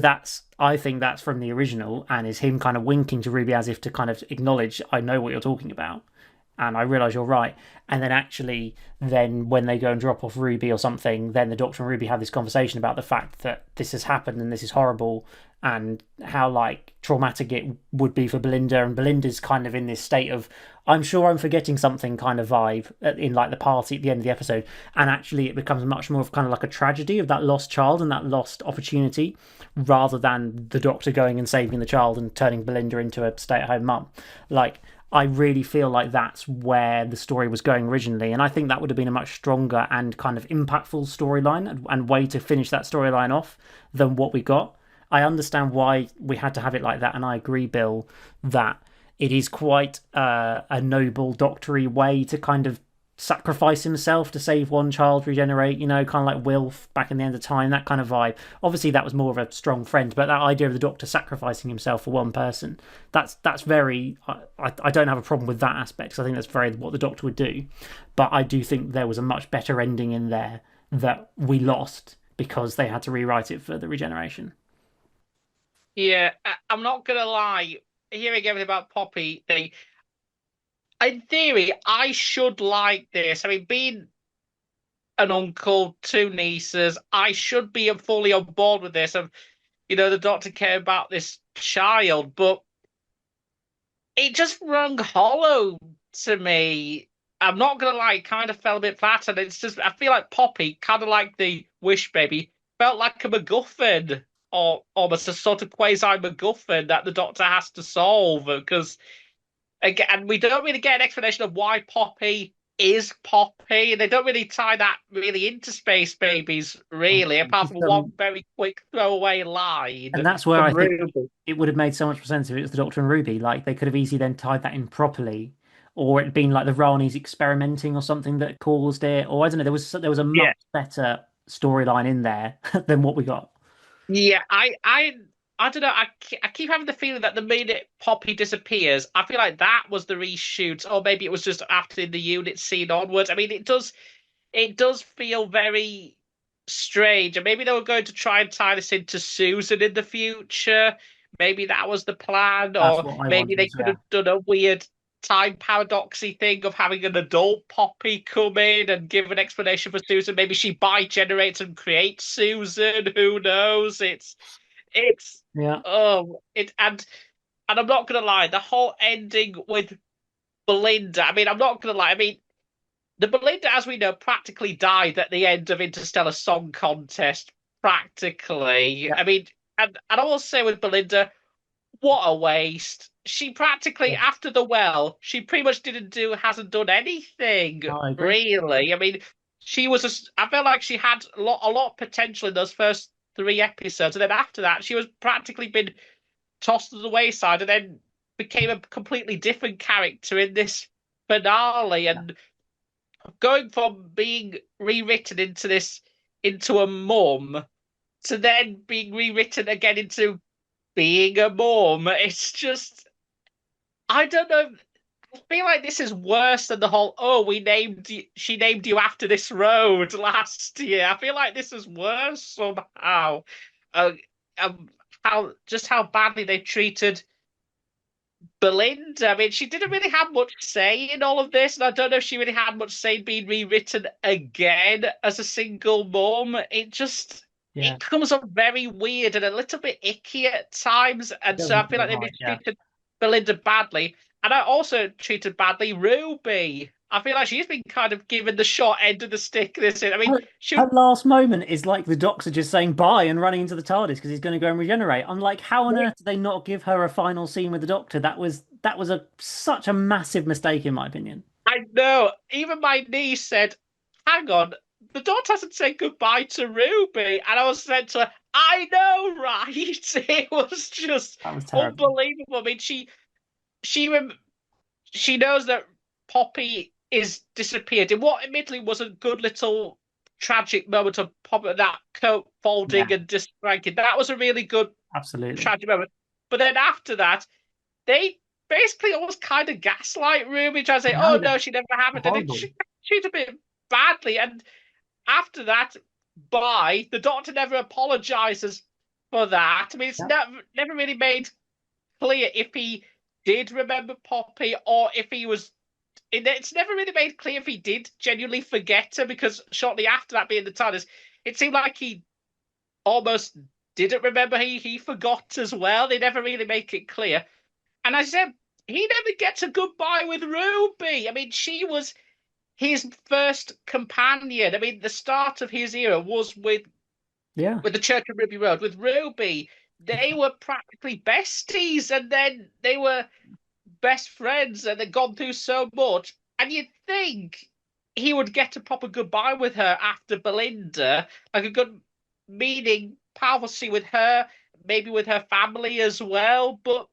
I think that's from the original, and is him kind of winking to Ruby as if to kind of acknowledge, I know what you're talking about, and I realise you're right. And then actually, then when they go and drop off Ruby or something, then the Doctor and Ruby have this conversation about the fact that this has happened and this is horrible, and how like traumatic it would be for Belinda. And Belinda's kind of in this state of, I'm sure I'm forgetting something kind of vibe in like the party at the end of the episode. And actually it becomes much more of kind of like a tragedy of that lost child and that lost opportunity, rather than the Doctor going and saving the child and turning Belinda into a stay-at-home mum. Like, I really feel like that's where the story was going originally, and I think that would have been a much stronger and kind of impactful storyline and way to finish that storyline off than what we got. I understand why we had to have it like that, and I agree, Bill, that it is quite a noble doctory way to kind of sacrifice himself to save one child, regenerate, kind of like Wilf back in the end of time, that kind of vibe. Obviously, that was more of a strong friend, but that idea of the Doctor sacrificing himself for one person, that's very... I don't have a problem with that aspect, because I think that's very what the Doctor would do. But I do think there was a much better ending in there that we lost because they had to rewrite it for the regeneration. Yeah, I'm not going to lie. Hearing everything about Poppy thing, in theory, I should like this. I mean, being an uncle, two nieces, I should be fully on board with this. And, the Doctor care about this child, but it just rung hollow to me. I'm not going to lie, it kind of fell a bit flat. And it's just, I feel like Poppy, kind of like the Wish Baby, felt like a MacGuffin, or almost a sort of quasi-MacGuffin that the Doctor has to solve. Because, again, we don't really get an explanation of why Poppy is Poppy. They don't really tie that really into Space Babies, really, apart from one very quick throwaway line. And that's where I think it would have made so much more sense if it was the Doctor and Ruby. Like, they could have easily then tied that in properly, or it'd been like the Rani's experimenting or something that caused it, or I don't know. There was a much better storyline in there than what we got. Yeah, I don't know. I keep having the feeling that the minute Poppy disappears, I feel like that was the reshoot, or maybe it was just after the unit scene onwards. I mean, it does feel very strange. And maybe they were going to try and tie this into Susan in the future. Maybe that was the plan, That's or what I maybe wanted. they could Yeah. have done a weird time paradoxy thing of having an adult Poppy come in and give an explanation for Susan. Maybe she bi-generates and creates Susan. Who knows? It's Yeah. and I'm not gonna lie, the whole ending with Belinda. I mean, I'm not gonna lie. I mean, the Belinda, as we know, practically died at the end of Interstellar Song Contest. Practically. Yeah. I mean, and I will say with Belinda, what a waste. She practically, Yeah. after the well, she pretty much hasn't done anything, No, I agree. really. I mean, I felt like she had a lot of potential in those first 3 episodes, and then after that, she was practically been tossed to the wayside and then became a completely different character in this finale. And going from being rewritten into a mum to then being rewritten again into being a mum. It's just I don't know. I feel like this is worse than the whole she named you after this road last year. I feel like this is worse somehow. Uh, um, how badly they treated Belinda. I mean, she didn't really have much say in all of this, and I don't know if she really had much say in being rewritten again as a single mum. Yeah. It comes up very weird and a little bit icky at times, and so I Doesn't feel feel like they right. Yeah. mistreated Belinda badly, and I also treated badly Ruby. I feel like she's been kind of given the short end of the stick this year. I mean, Her last moment is like the Doctor just saying bye and running into the TARDIS because he's going to go and regenerate. I'm like, how on earth did they not give her a final scene with the Doctor? That was such a massive mistake in my opinion. I know. Even my niece said, "Hang on, the Doctor hasn't said goodbye to Ruby," and I was said to her, "I know, right?" It was just That was terrible. unbelievable. I mean, she rem she knows that Poppy is disappeared in what admittedly was a good little tragic moment of Poppy, that coat Yeah, folding and just ranking. That was a really good absolutely. tragic moment. But then after that, they basically almost kind of gaslight Ruby, trying to I say, know "Oh that no, she never happened," and horrible. she's a bit badly. And after that, the Doctor never apologizes for that. I mean, it's Yeah, never really made clear if he did remember Poppy or if he was. It's never really made clear if he did genuinely forget her, because shortly after that being the TARDIS, it seemed like he almost didn't remember. He forgot as well. They never really make it clear. And I said, he never gets a goodbye with Ruby. I mean, she was his first companion. I mean, the start of his era was yeah, with the Church of Ruby Road, with Ruby. They were practically besties, and then they were best friends, and they'd gone through so much. And you'd think he would get a proper goodbye with her after Belinda, like a good, meaning, powerful scene with her, maybe with her family as well. But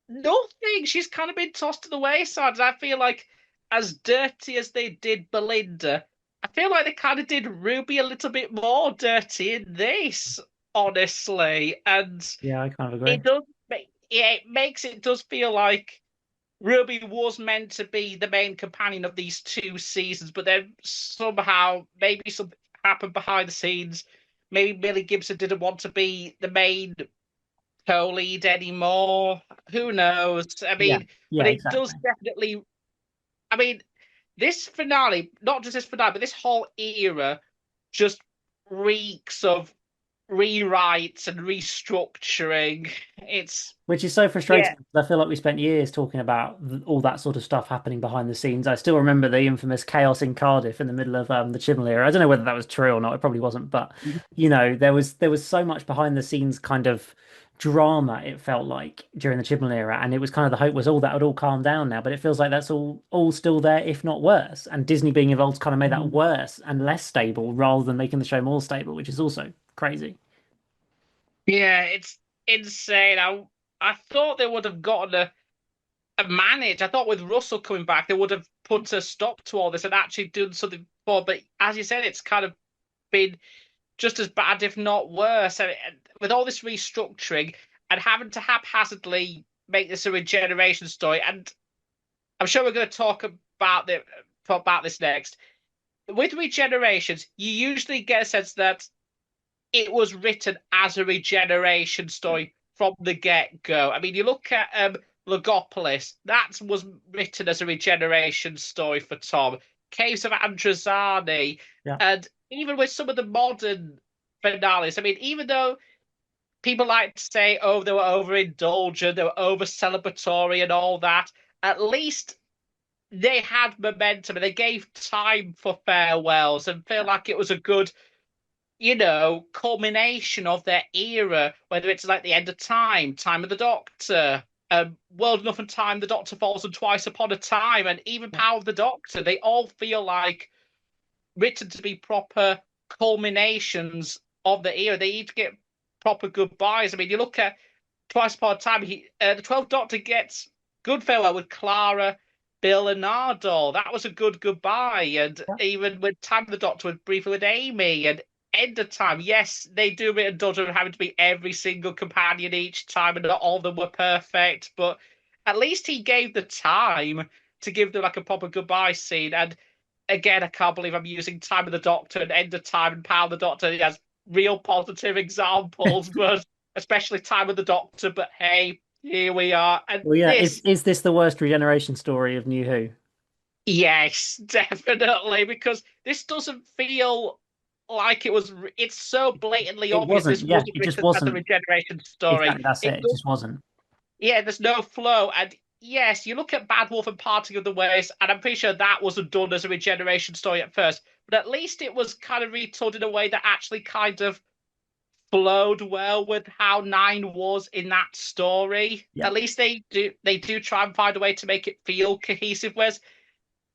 nothing. She's kind of been tossed to the wayside. And I feel like, as dirty as they did Belinda, I feel like they kind of did Ruby a little bit more dirty in this, honestly. And yeah. I kind of agree. it does it does feel like Ruby was meant to be the main companion of these 2 seasons, but then somehow maybe something happened behind the scenes. Maybe Millie Gibson didn't want to be the main co-lead anymore. Who knows? I Yeah, mean, but yeah, it does exactly. definitely. I mean, this finale, not just this finale, but this whole era, just reeks of rewrites and restructuring. It's Which is so yeah, frustrating because I feel like we spent years talking about all that sort of stuff happening behind the scenes. I still remember the infamous chaos in Cardiff in the middle of the Chibnall era. I don't know whether that was true or not. It probably wasn't, but there was so much behind the scenes kind of drama. It felt like during the Chibnall era, and it was kind of the hope was all that would all calm down now. But it feels like that's all still there, if not worse. And Disney being involved kind of made that worse and less stable rather than making the show more stable, which is also crazy. yeah, it's insane. I thought they would have gotten a manage. I thought with Russell coming back, they would have put a stop to all this and actually done something for. But as you said, it's kind of been just as bad, if not worse. And with all this restructuring and having to haphazardly make this a regeneration story, and I'm sure we're going to talk about this next. with regenerations, you usually get a sense that it was written as a regeneration story from the get-go. I mean, you look at Logopolis, that was written as a regeneration story for Tom. Caves of Androzani, Yeah. and even with some of the modern finales, I mean, even though people like to say, oh, they were overindulgent, they were over celebratory and all that, at least they had momentum and they gave time for farewells and feel like it was a good, culmination of their era, whether it's like the end of time, Time of the Doctor, World Enough and Time, The Doctor Falls, and Twice Upon a Time, and even Power of the Doctor. They all feel like written to be proper culminations of the era. They need to get proper goodbyes. I mean, you look at Twice Upon a Time, the 12th Doctor gets good farewell with Clara, Bill, and Nardole. That was a good goodbye. And even with Time of the Doctor, briefly with Amy, and End of Time, yes, they do a bit of dodging having to be every single companion each time, and not all of them were perfect, but at least he gave the time to give them like a proper goodbye scene. And again, I can't believe I'm using Time of the Doctor and End of Time and Power of the Doctor as real positive examples, but especially Time of the Doctor. But hey, here we are. And well, yeah, is this the worst regeneration story of New Who? Yes, definitely, because this doesn't feel like it was. It's so blatantly obvious this wasn't it just written as a wasn't. regeneration story. Exactly, that's it. It just wasn't. Yeah, there's no flow. And yes, you look at Bad Wolf and Parting of the Ways, and I'm pretty sure that wasn't done as a regeneration story at first, but at least it was kind of retold in a way that actually kind of flowed well with how Nine was in that story. Yeah. At least they do try and find a way to make it feel cohesive. Whereas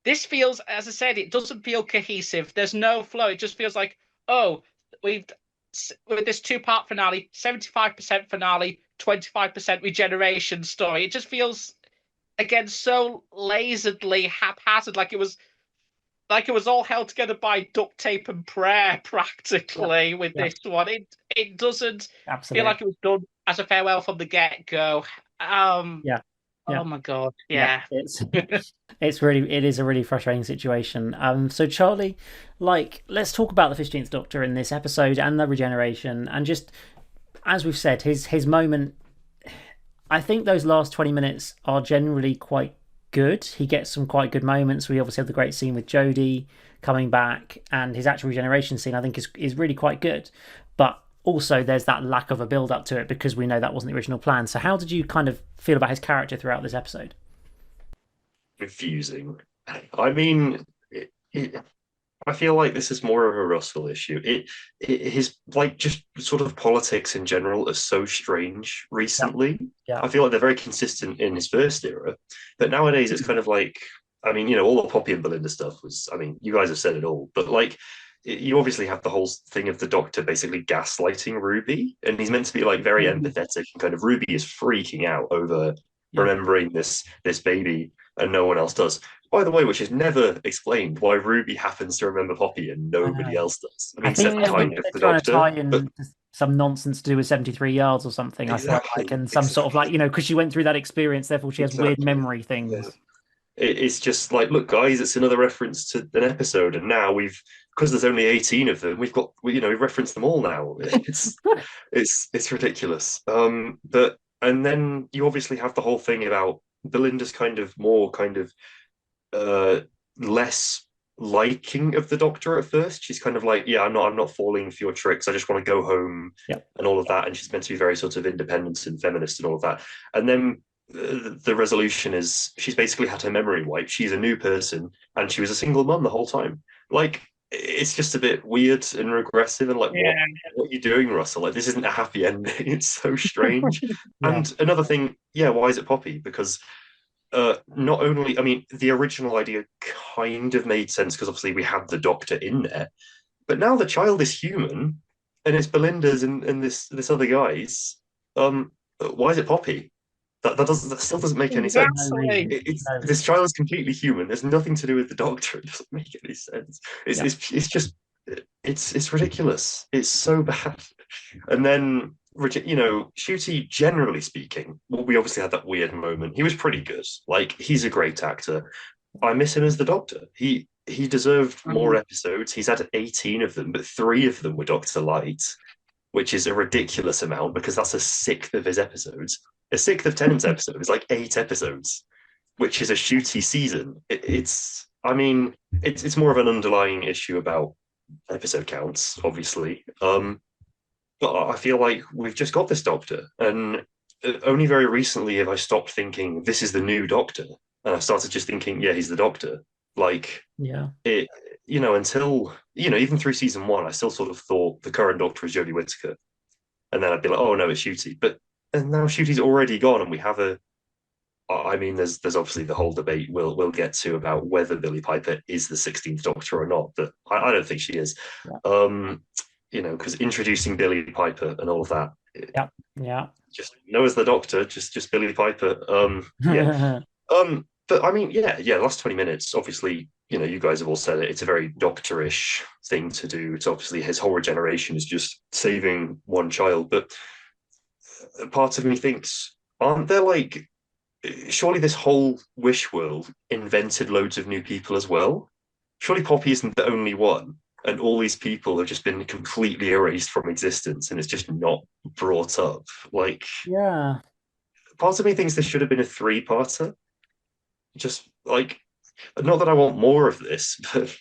this feels, as I said, it doesn't feel cohesive. There's no flow. It just feels like, oh, we've with this two-part finale, 75% finale, 25% regeneration story. It just feels again so lazily haphazard, like it was all held together by duct tape and prayer, practically. With this one, it doesn't feel like it was done as a farewell from the get-go. Oh my god, yeah. It is a really frustrating situation. So Charlie, let's talk about the 15th Doctor in this episode and the regeneration, and just as we've said, his moment. I think those last 20 minutes are generally quite good. He gets some quite good moments. We obviously have the great scene with Jodie coming back, and his actual regeneration scene I think is really quite good. But also there's that lack of a build up to it because we know that wasn't the original plan. So how did you kind of feel about his character throughout this episode? Confusing. I mean, I feel like this is more of a Russell issue. His just sort of politics in general are so strange recently. Yeah. I feel like they're very consistent in his first era, but nowadays it's kind of like, I mean, all the Poppy and Belinda stuff was, I mean, you guys have said it all, but you obviously have the whole thing of the Doctor basically gaslighting Ruby, and he's meant to be very empathetic, and kind of Ruby is freaking out over remembering this baby, and no one else does. By the way, which is never explained why Ruby happens to remember Poppy and nobody else does. I mean, think kind of the Doctor, tie in some nonsense to do with 73 yards or something. Exactly, I feel like, and some sort of because she went through that experience, therefore she has weird memory things. Yeah. It's just look, guys, it's another reference to an episode, and now because there's only 18 of them, we've referenced them all now. It's ridiculous. But and then you obviously have the whole thing about Belinda's less liking of the Doctor at first. She's kind of I'm not falling for your tricks. I just want to go home, and all of that. And she's meant to be very sort of independent and feminist and all of that. And then the resolution is she's basically had her memory wiped. She's a new person, and she was a single mum the whole time. It's just a bit weird and regressive, and what are you doing, Russell? This isn't a happy ending. It's so strange. And another thing, why is it Poppy? Because not only, I mean, the original idea kind of made sense because obviously we had the Doctor in there, but now the child is human, and it's Belinda's and this other guy's. Why is it Poppy? That still doesn't make any sense. This child is completely human. There's nothing to do with the Doctor. It doesn't make any sense. It's ridiculous. It's so bad. And then Ncuti, generally speaking, we obviously had that weird moment. He was pretty good. He's a great actor. I miss him as the Doctor. He he deserved more episodes. He's had 18 of them, but 3 of them were Dr. Light, which is a ridiculous amount because that's a sixth of his episodes. A sixth of Tennant's episode is like 8 episodes, which is a shooty season. It's more of an underlying issue about episode counts, obviously. But I feel like we've just got this Doctor, and only very recently have I stopped thinking this is the new Doctor, and I started just thinking, yeah, he's the Doctor. Like, it, until even through season 1, I still sort of thought the current Doctor is Jodie Whittaker, and then I'd be like, oh no, it's Ncuti. But and now Ncuti's already gone, and we have a. I mean, there's obviously the whole debate we'll get to about whether Billie Piper is the 16th Doctor or not, but I don't think she is. Because introducing Billie Piper and all of that. Just as the Doctor, just Billie Piper. But I mean, last 20 minutes, obviously, you guys have all said it. It's a very Doctorish thing to do. It's obviously his whole regeneration is just saving one child. But part of me thinks, aren't there surely this whole Wish world invented loads of new people as well? Surely Poppy isn't the only one, and all these people have just been completely erased from existence, and it's just not brought up. Part of me thinks this should have been a 3-parter. Just not that I want more of this, but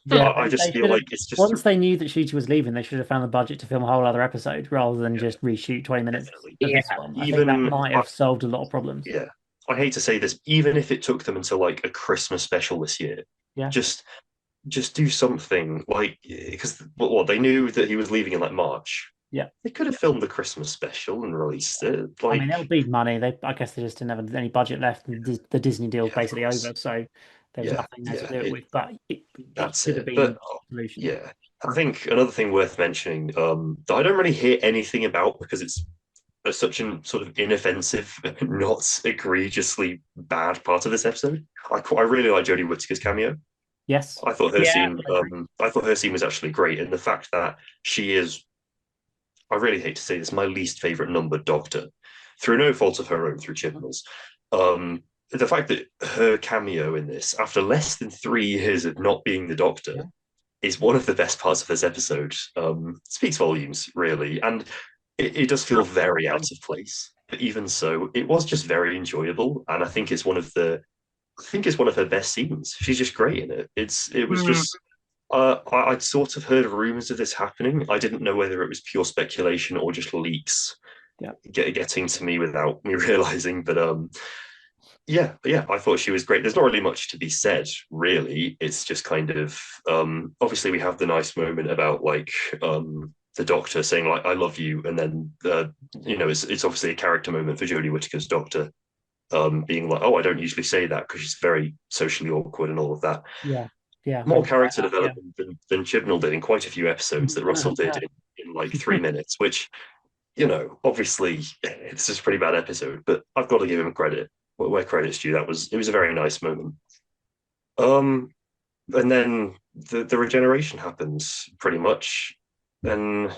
I just feel like it's just once they knew that Ncuti was leaving, they should have found the budget to film a whole other episode rather than just reshoot 20 minutes of this one. I think that might have solved a lot of problems. Yeah, I hate to say this, even if it took them until a Christmas special this year, just do something because they knew that he was leaving in March. Yeah, they could have filmed the Christmas special and released it. I mean, it'll be money. I guess they just didn't have any budget left, and the Disney deal is basically over, so there's nothing there to do it with. But that should have been a solution. Yeah, I think another thing worth mentioning that I don't really hear anything about because it's such a sort of inoffensive, not egregiously bad part of this episode. I really like Jodie Whittaker's cameo. Yes, I thought her scene. I thought her scene was actually great, and the fact that she is. I really hate to say this, my least favorite numbered Doctor, through no fault of her own, through Chibnall's. The fact that her cameo in this, after less than 3 years of not being the Doctor, is one of the best parts of this episode. Speaks volumes, really, and it does feel very out of place. But even so, it was just very enjoyable, and I think it's one of her best scenes. She's just great in it. It was just. I'd sort of heard rumors of this happening. I didn't know whether it was pure speculation or just leaks getting to me without me realizing. But I thought she was great. There's not really much to be said, really. It's just kind of obviously we have the nice moment about the Doctor saying I love you, and then it's obviously a character moment for Jodie Whittaker's Doctor being I don't usually say that because she's very socially awkward and all of that. More character development than Chibnall did in quite a few episodes that Russell did in 3 minutes, which, obviously it's just a pretty bad episode, but I've got to give him credit where credit's due. It was a very nice moment. And then the regeneration happens pretty much, and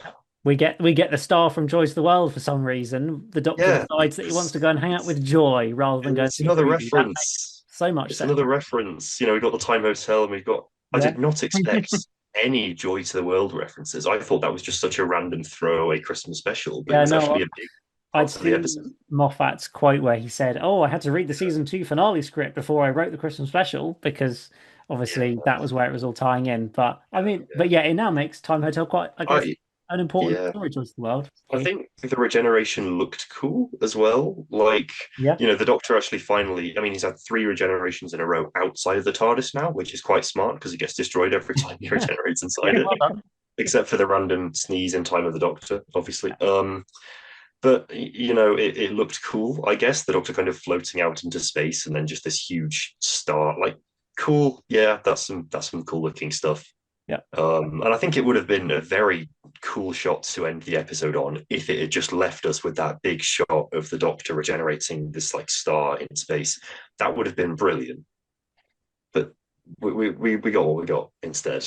we get the star from Joy's the World for some reason. The Doctor decides that he wants to go and hang out with Joy rather than go. It's another reference. So much. It's another reference. We've got the Time Hotel, and we've got. I did not expect any Joy to the World references. I thought that was just such a random throwaway Christmas special, but it's actually a big. I'd seen Moffat's quote where he said, "Oh, I had to read the season 2 finale script before I wrote the Christmas special because obviously that was where it was all tying in." But I mean, it now makes Time Hotel quite, I guess, an important story to the world. I think the regeneration looked cool as well. The Doctor actually finally, he's had 3 regenerations in a row outside of the TARDIS now, which is quite smart because it gets destroyed every time he regenerates inside it. Except for the random sneeze in Time of the Doctor, obviously. But it looked cool, I guess, the Doctor kind of floating out into space and then just this huge star. Cool, that's some cool looking stuff. And I think it would have been a very cool shot to end the episode on if it had just left us with that big shot of the Doctor regenerating this star in space. That would have been brilliant. But we got what we got instead,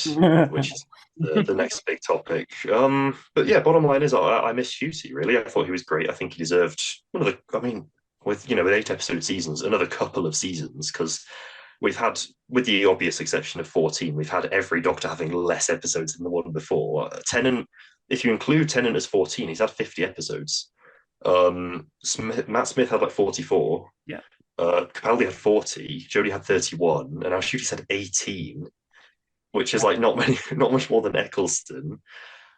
which is the next big topic. But bottom line is I miss Ncuti, really. I thought he was great. I think he deserved with 8 episode seasons, another couple of seasons, because we've had, with the obvious exception of 14, we've had every Doctor having less episodes than the one before. Tennant, if you include Tennant as 14, he's had 50 episodes. Matt Smith had like 44. Yeah. Capaldi had 40. Jodie had 31, and now Ncuti had 18, which is like not much more than Eccleston.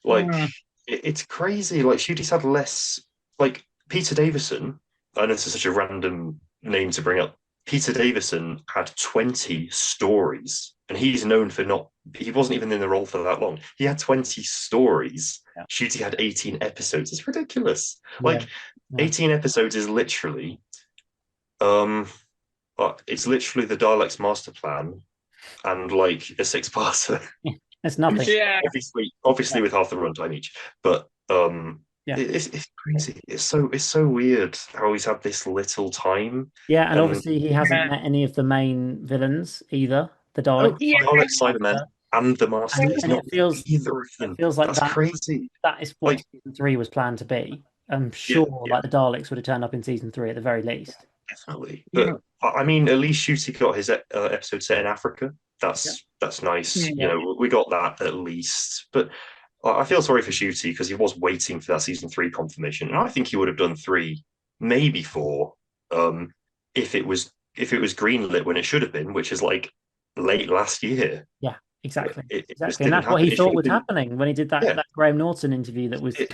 Like it's crazy. Like Ncuti had less. Like Peter Davison. I know this is such a random name to bring up. Peter Davison had 20 stories, and he's known for not. He wasn't even in the role for that long. He had 20 stories. Yeah. Ncuti had 18 episodes. It's ridiculous. Like 18 episodes is literally, it's literally the Daleks' master plan, and like a 6-parter. It's nothing. Yeah. Obviously with half the runtime each, but it's crazy. It's so weird how he's had this little time. Yeah, and obviously he hasn't met any of the main villains either. The Daleks, Daleks, Cybermen, and the Master. He's not either of them. It feels like that's crazy. That is what season 3 was planned to be. I'm sure like the Daleks would have turned up in season 3 at the very least. Definitely. But I mean, at least Ncuti got his episode set in Africa. That's nice. You know, we got that at least. But I feel sorry for Ncuti because he was waiting for that season 3 confirmation, and I think he would have done 3, maybe 4, if it was greenlit when it should have been, which is like late last year. Yeah, exactly. Exactly, and that's what he thought was happening when he did that Graham Norton interview that was the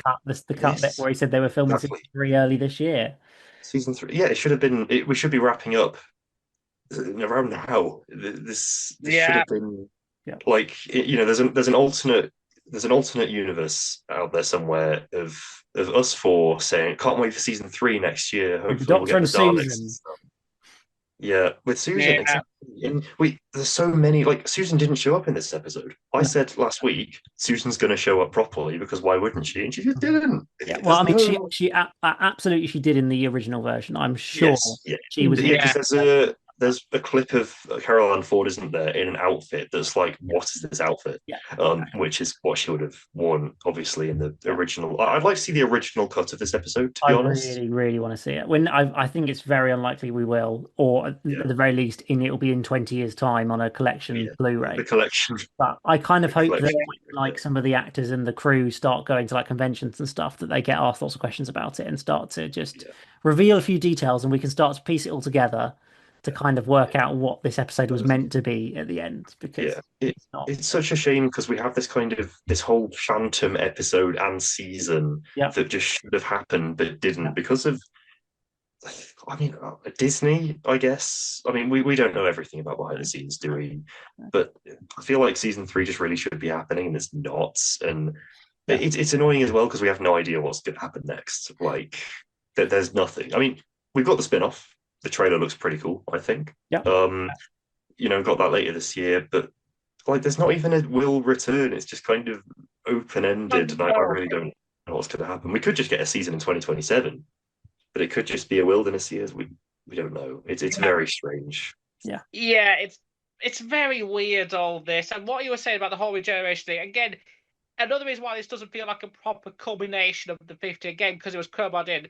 cut bit where he said they were filming season 3 early this year. Season 3, it should have been. We should be wrapping up around now. This should have been like there's an alternate universe out there somewhere of us 4 saying can't wait for season 3 next year. Hopefully, Doctor we'll get and the Daleks Susan. and stuff. Yeah, with Susan, exactly. And there's so many. Like Susan didn't show up in this episode. I said last week Susan's going to show up properly because why wouldn't she? And she just didn't. Yeah, well, I mean, she absolutely she did in the original version. I'm sure she was. Yeah, because there's a clip of Carol Ann Ford, isn't there, in an outfit that's like, what is this outfit? Yeah. Which is what she would have worn, obviously, in the original. I'd like to see the original cut of this episode, to be honest. I really, really want to see it. When I think it's very unlikely we will, or at the very least, it'll be in 20 years' time on a collection Blu-ray. The collection. But I kind of hope that like some of the actors and the crew start going to like conventions and stuff, that they get asked lots of questions about it and start to just reveal a few details, and we can start to piece it all together to kind of work out what this episode was meant to be at the end, because it's such a shame because we have this whole Phantom episode and season that just should have happened but didn't because of Disney, I guess. I mean, we don't know everything about behind the scenes, do we? But I feel like season 3 just really should be happening and it's not, and it's annoying as well because we have no idea what's going to happen next. Like there's nothing. I mean, we've got the spin-off. The trailer looks pretty cool, I think. Yeah. Got that later this year, but like, there's not even a will return. It's just kind of open-ended, and I really don't know what's going to happen. We could just get a season in 2027, but it could just be a wilderness years. We don't know. It's very strange. Yeah. Yeah, it's very weird, all this. And what you were saying about the whole regeneration thing, again, another reason why this doesn't feel like a proper culmination of the 50 again, because it was crowbarred in,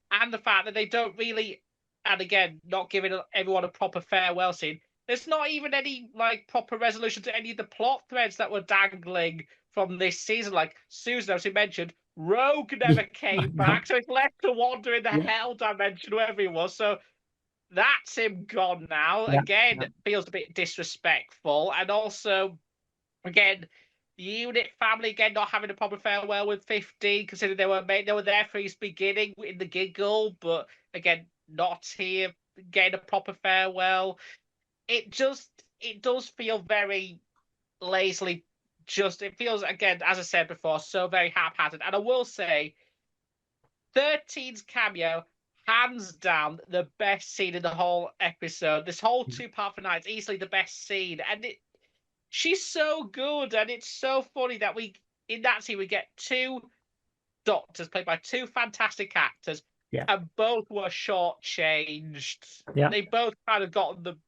and the fact that they don't really. And again, not giving everyone a proper farewell scene. There's not even any like proper resolution to any of the plot threads that were dangling from this season. Like Susan, as you mentioned, Rogue never came back, so he's left to wander in the hell dimension, wherever he was. So that's him gone now. Again, it feels a bit disrespectful. And also, again, the Unit family again not having a proper farewell with 15, considering they were there for his beginning in the giggle, but again, not here getting a proper farewell. It does feel very lazily. It feels, again, as I said before, so very haphazard. And I will say, 13's cameo, hands down, the best scene in the whole episode. This whole 2-part finale is easily the best scene, and she's so good, and it's so funny that in that scene we get 2 doctors played by 2 fantastic actors. Yeah. And both were shortchanged. Yeah. They both kind of got on the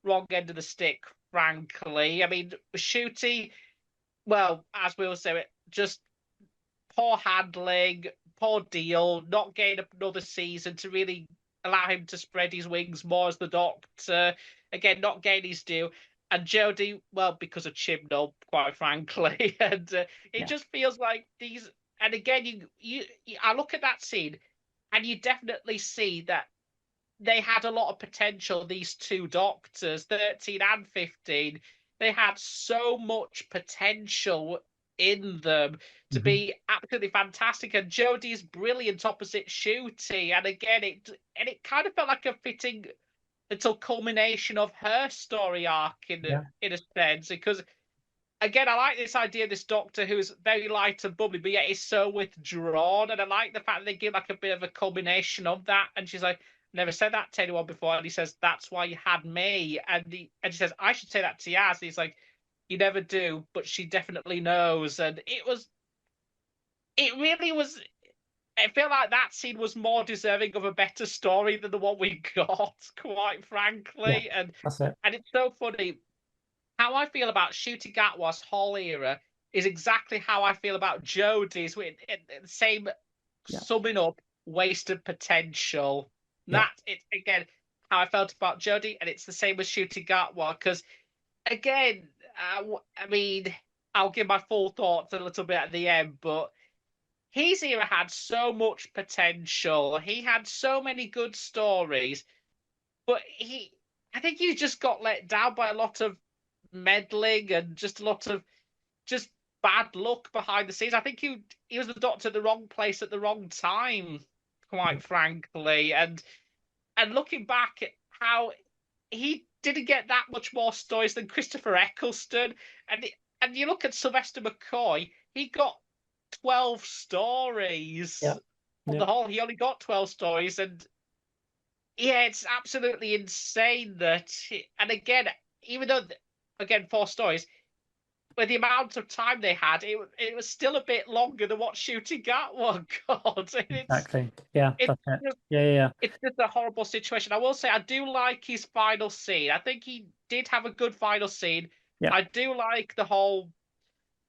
wrong end of the stick, frankly. I mean, Ncuti, well, as we'll say, just poor handling, poor deal, not getting another season to really allow him to spread his wings more as the Doctor. Again, not getting his due. And Jodie, well, because of Chibnall, quite frankly, and it just feels like these. And again, I look at that scene, and you definitely see that they had a lot of potential. These two Doctors, 13 and 15, they had so much potential in them to be absolutely fantastic. And Jodie's brilliant opposite Ncuti, and again, it kind of felt like a fitting little culmination of her story arc in a sense, because again, I like this idea of this Doctor who's very light and bubbly, but yet is so withdrawn. And I like the fact that they give like a bit of a culmination of that. And she's like, never said that to anyone before. And he says, that's why you had me. And she says, I should say that to Yaz. And he's like, you never do, but she definitely knows. And it really was. I feel like that scene was more deserving of a better story than the one we got, quite frankly. Yeah, that's it. And it's so funny. How I feel about Ncuti Gatwa's whole era is exactly how I feel about Jodie's. Same summing up wasted potential. That's it again. How I felt about Jodie, and it's the same with Ncuti Gatwa. Because again, I mean, I'll give my full thoughts a little bit at the end, but his era had so much potential. He had so many good stories, but I think he just got let down by a lot of meddling and just a lot of just bad luck behind the scenes. I think he was the Doctor at the wrong place at the wrong time, quite frankly. And looking back at how he didn't get that much more stories than Christopher Eccleston, and you look at Sylvester McCoy, he got 12 stories. On the whole, he only got 12 stories, and it's absolutely insane that. And again, even though 4 stories, with the amount of time they had, it was still a bit longer than what Ncuti Gatwa got. Exactly. Yeah. It's It's just a horrible situation. I will say I do like his final scene. I think he did have a good final scene. Yeah. I do like the whole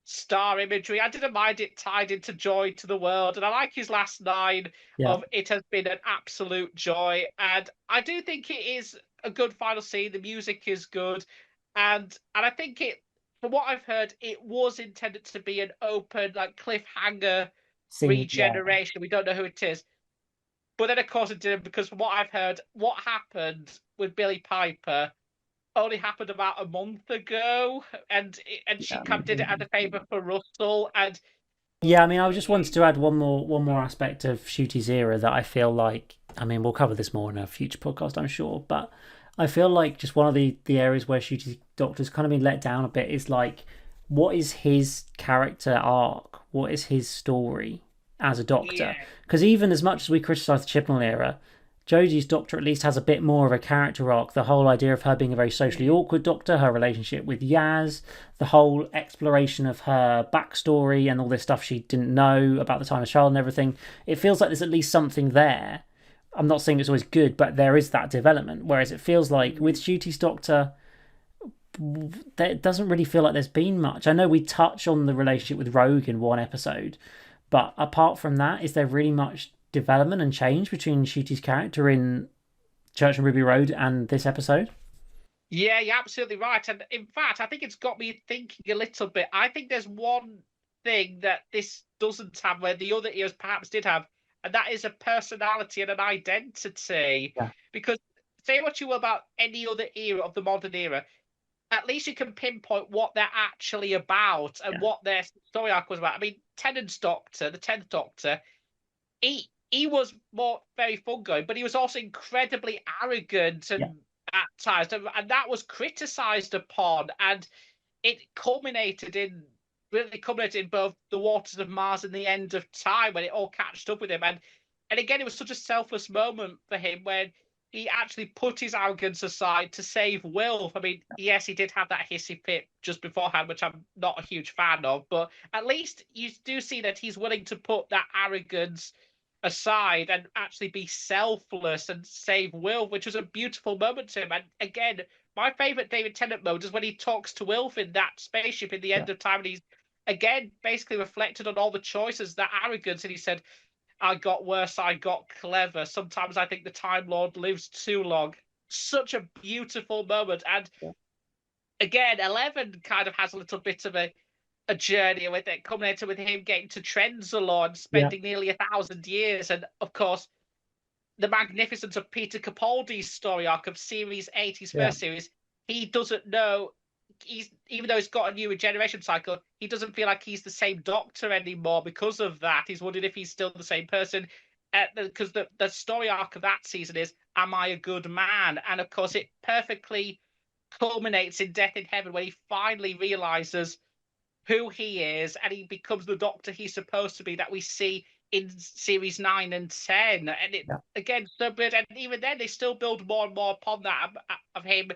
star imagery. I didn't mind it tied into Joy to the World, and I like his last line of "It has been an absolute joy." And I do think it is a good final scene. The music is good, and I think from what I've heard, it was intended to be an open, like cliffhanger regeneration. We don't know who it is, but then of course it didn't, because from what I've heard, what happened with Billie Piper only happened about a month ago, and she did it as a favour for Russell. And I mean, I just wanted to add one more aspect of Ncuti's era that I feel like, I mean, we'll cover this more in a future podcast, I'm sure, but I feel like just one of the areas where Ncuti's Doctor's kind of been let down a bit is like, what is his character arc? What is his story as a Doctor? Because even as much as we criticise the Chibnall era, Jodie's Doctor at least has a bit more of a character arc. The whole idea of her being a very socially awkward Doctor, her relationship with Yaz, the whole exploration of her backstory and all this stuff she didn't know about the time of child and everything. It feels like there's at least something there. I'm not saying it's always good, but there is that development. Whereas it feels like with Ncuti's Doctor, it doesn't really feel like there's been much. I know we touch on the relationship with Rogue in one episode, but apart from that, is there really much development and change between Ncuti's character in Church and Ruby Road and this episode? Yeah, you're absolutely right. And in fact, I think it's got me thinking a little bit. I think there's one thing that this doesn't have, where the other eras perhaps did have, and that is a personality and an identity. Yeah. Because say what you will about any other era of the modern era, at least you can pinpoint what they're actually about and what their story arc was about. I mean, Tennant's Doctor, the 10th Doctor, he was very fun-going, but he was also incredibly arrogant and at times, and that was criticised upon, and it culminated in both The Waters of Mars and The End of Time, when it all catched up with him. And again, it was such a selfless moment for him when he actually put his arrogance aside to save Wilf. I mean, yes, he did have that hissy fit just beforehand, which I'm not a huge fan of, but at least you do see that he's willing to put that arrogance aside and actually be selfless and save Wilf, which was a beautiful moment to him. And again, my favourite David Tennant mode is when he talks to Wilf in that spaceship in The End of Time, and he's again basically reflected on all the choices, that arrogance, and he said, I got worse, I got clever. Sometimes I think the Time Lord lives too long. Such a beautiful moment. And again, 11 kind of has a little bit of a journey with it, culminating with him getting to Trenzalore and spending nearly 1,000 years. And of course, the magnificence of Peter Capaldi's story arc of Series 8, his first series. He doesn't know, even though he's got a new regeneration cycle, he doesn't feel like he's the same Doctor anymore because of that. He's wondering if he's still the same person. Because the story arc of that season is, am I a good man? And of course, it perfectly culminates in Death in Heaven when he finally realizes who he is and he becomes the Doctor he's supposed to be that we see in series 9 and 10. And it again, so good. And even then, they still build more and more upon that of him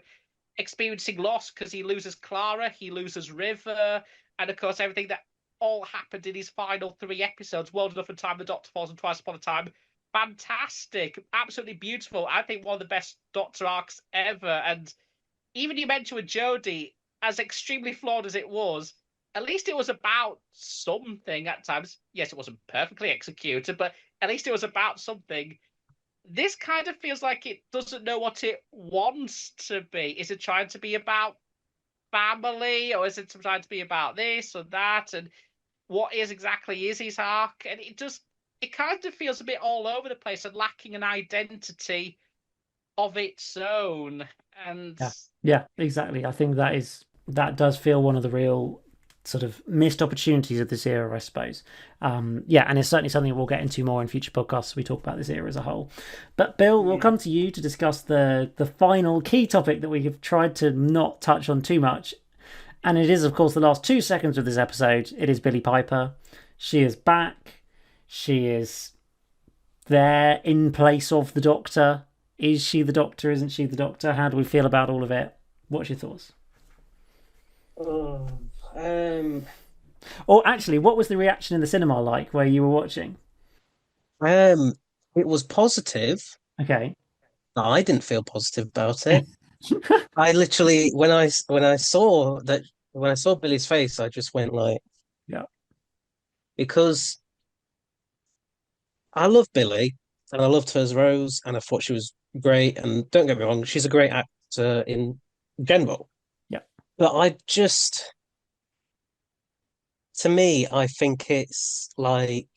experiencing loss because he loses Clara, he loses River, and of course, everything that all happened in his final 3 episodes. World Enough and Time, The Doctor Falls, and Twice Upon a Time. Fantastic, absolutely beautiful. I think one of the best Doctor arcs ever. And even you mentioned with Jodie, as extremely flawed as it was, at least it was about something at times. Yes, it wasn't perfectly executed, but at least it was about something. This kind of feels like it doesn't know what it wants to be. Is it trying to be about family, or is it trying to be about this or that? And what exactly is his arc? And it kind of feels a bit all over the place and lacking an identity of its own. And yeah, exactly. I think that does feel one of the real sort of missed opportunities of this era, I suppose. And it's certainly something we'll get into more in future podcasts. We talk about this era as a whole. But Bill, we'll come to you to discuss the final key topic that we have tried to not touch on too much. And it is, of course, the last 2 seconds of this episode. It is Billie Piper. She is back. She is there in place of the Doctor. Is she the Doctor? Isn't she the Doctor? How do we feel about all of it? What's your thoughts? Or actually, what was the reaction in the cinema like where you were watching? It was positive. Okay. No, I didn't feel positive about it. I literally, when I saw Billy's face, I just went like, yeah, because I love Billie and I loved her as Rose and I thought she was great. And don't get me wrong, she's a great actor in general. Yeah, but to me, I think it's like,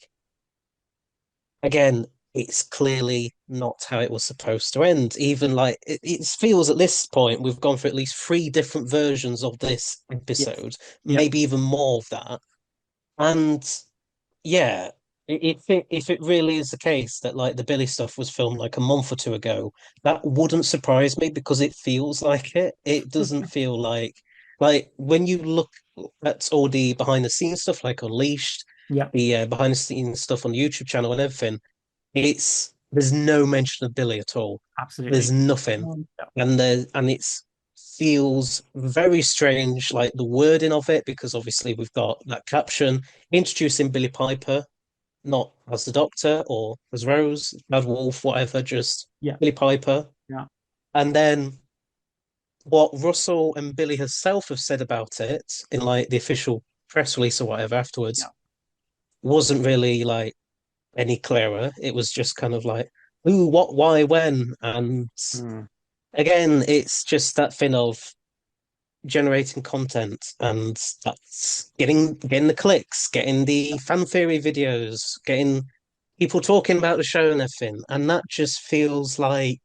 again, it's clearly not how it was supposed to end. Even like it feels at this point we've gone through at least 3 different versions of this episode, maybe even more of that. And yeah, if it really is the case that like the Billy stuff was filmed like a month or 2 ago, that wouldn't surprise me because it feels like it. It doesn't feel like when you look at all the behind the scenes stuff like Unleashed, the behind the scenes stuff on the YouTube channel and everything. There's no mention of Billy at all. Absolutely. There's nothing. And it feels very strange, like the wording of it, because obviously we've got that caption introducing Billie Piper, not as the Doctor or as Rose, Bad Wolf, whatever, just Billie Piper. Yeah. And then what Russell and Billie herself have said about it in like the official press release or whatever afterwards wasn't really like any clearer. It was just kind of like, who, what, why, when, and again, it's just that thing of generating content, and that's getting the clicks, getting the fan theory videos, getting people talking about the show and everything, and that just feels like.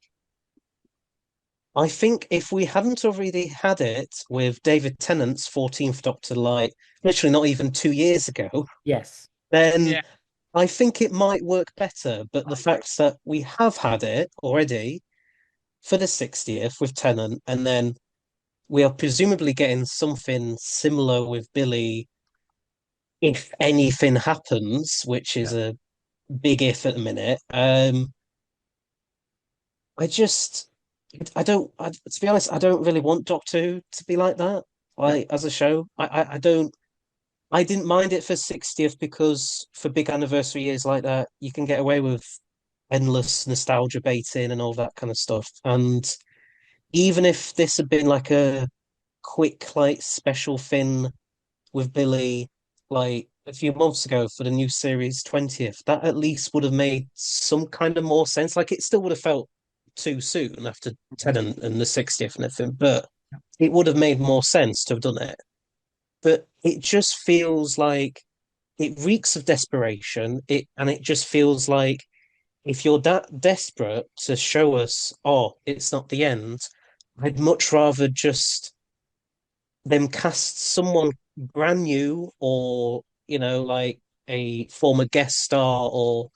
I think if we hadn't already had it with David Tennant's 14th Doctor, like literally not even 2 years ago, then I think it might work better, but the fact that we have had it already for the 60th with Tennant, and then we are presumably getting something similar with Billy if anything happens, which is a big if at the minute. To be honest, I don't really want Doctor Who to be like that, as a show. I don't. I didn't mind it for 60th because for big anniversary years like that, you can get away with endless nostalgia baiting and all that kind of stuff. And even if this had been like a quick, like special thing with Billy, like a few months ago for the new series 20th, that at least would have made some kind of more sense. Like it still would have felt too soon after 10 and the 60th and everything, but it would have made more sense to have done it. But it just feels like it reeks of desperation. It just feels like if you're that desperate to show us, oh, it's not the end, I'd much rather just them cast someone brand new or, like a former guest star or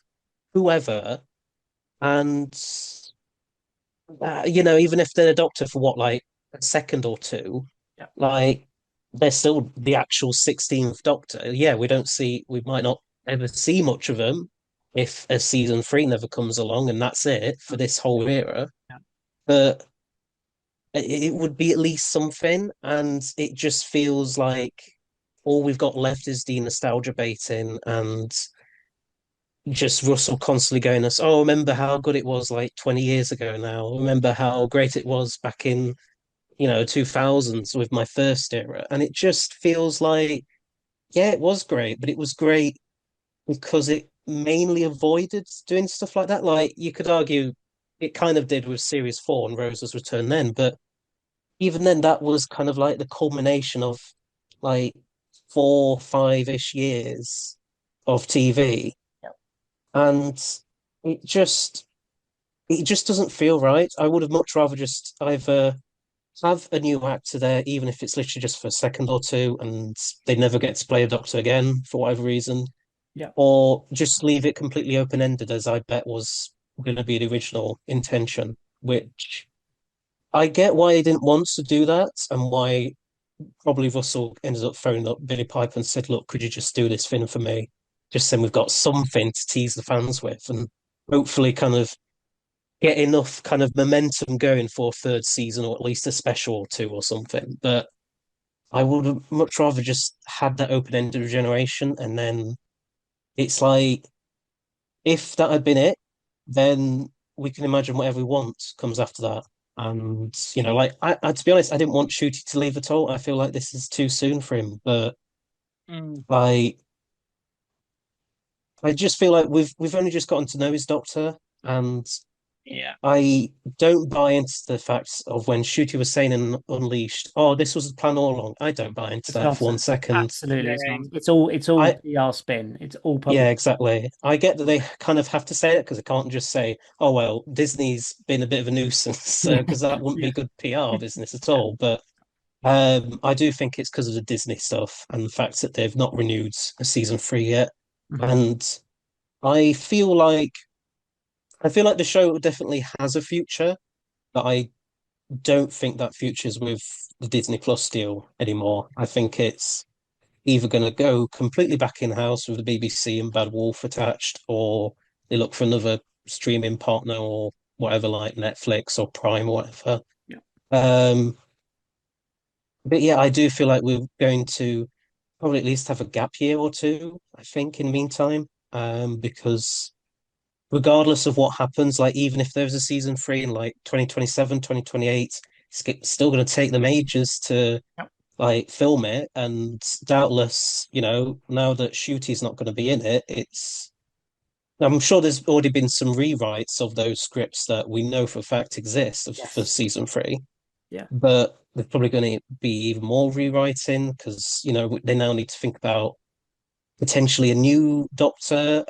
whoever. And, even if they're a doctor for what, like a second or two, Yeah. like they're still the actual 16th doctor. Yeah, we might not ever see much of them if a season three never comes along and that's it for this whole era. Yeah. But it would be at least something, and it just feels like all we've got left is the nostalgia baiting and just Russell constantly going us, oh, remember how good it was like 20 years ago now. Remember how great it was back in, 2000s with my first era. And it just feels like, yeah, it was great, but it was great because it mainly avoided doing stuff like that. Like you could argue it kind of did with Series 4 and Rosa's Return then, but even then, that was kind of like the culmination of like 4, 5-ish years of TV, Yeah. and it just it just doesn't feel right. I would have much rather just either have a new actor there, even if it's literally just for a second or two, and they never get to play a Doctor again for whatever reason, Yeah. or just leave it completely open ended, as I bet was going to be the original intention, which. I get why he didn't want to do that and why probably Russell ended up phoning up Billie Piper and said, look, could you just do this thing for me? Just saying we've got something to tease the fans with and hopefully kind of get enough kind of momentum going for a third season or at least a special or two or something. But I would have much rather just had that open-ended regeneration and then it's like if that had been it, then we can imagine whatever we want comes after that. And like to be honest, I didn't want Ncuti to leave at all. I feel like this is too soon for him, but like I just feel like we've only just gotten to know his doctor, and Yeah. I don't buy into the fact of when Ncuti was saying in Unleashed, "Oh, this was the plan all along." I don't buy into It's that for one nonsense. second. Absolutely, it's Same. nonsense. It's all I PR spin. It's all Yeah, public. exactly. I get that they kind of have to say it because they can't just say, "Oh well, Disney's been a bit of a nuisance," because that wouldn't Yeah. be good PR business at Yeah. all. But I do think it's because of the Disney stuff and the fact that they've not renewed a season three yet. Mhm. And I feel like I feel like the show definitely has a future, but I don't think that future's with the Disney Plus deal anymore. I think it's either going to go completely back in house with the BBC and Bad Wolf attached, or they look for another streaming partner or whatever, like Netflix or Prime or whatever. Yeah. Um, but yeah, I do feel like we're going to probably at least have a gap year or two, I think, in the meantime. Because regardless of what happens, like even if there's a season three in like 2027, 2028, it's still going to take them ages to Yep. like film it. And doubtless, now that Shooty's not going to be in it, I'm sure there's already been some rewrites of those scripts that we know for a fact exist for Yes. season three. Yeah. But they're probably going to be even more rewriting because they now need to think about potentially a new doctor,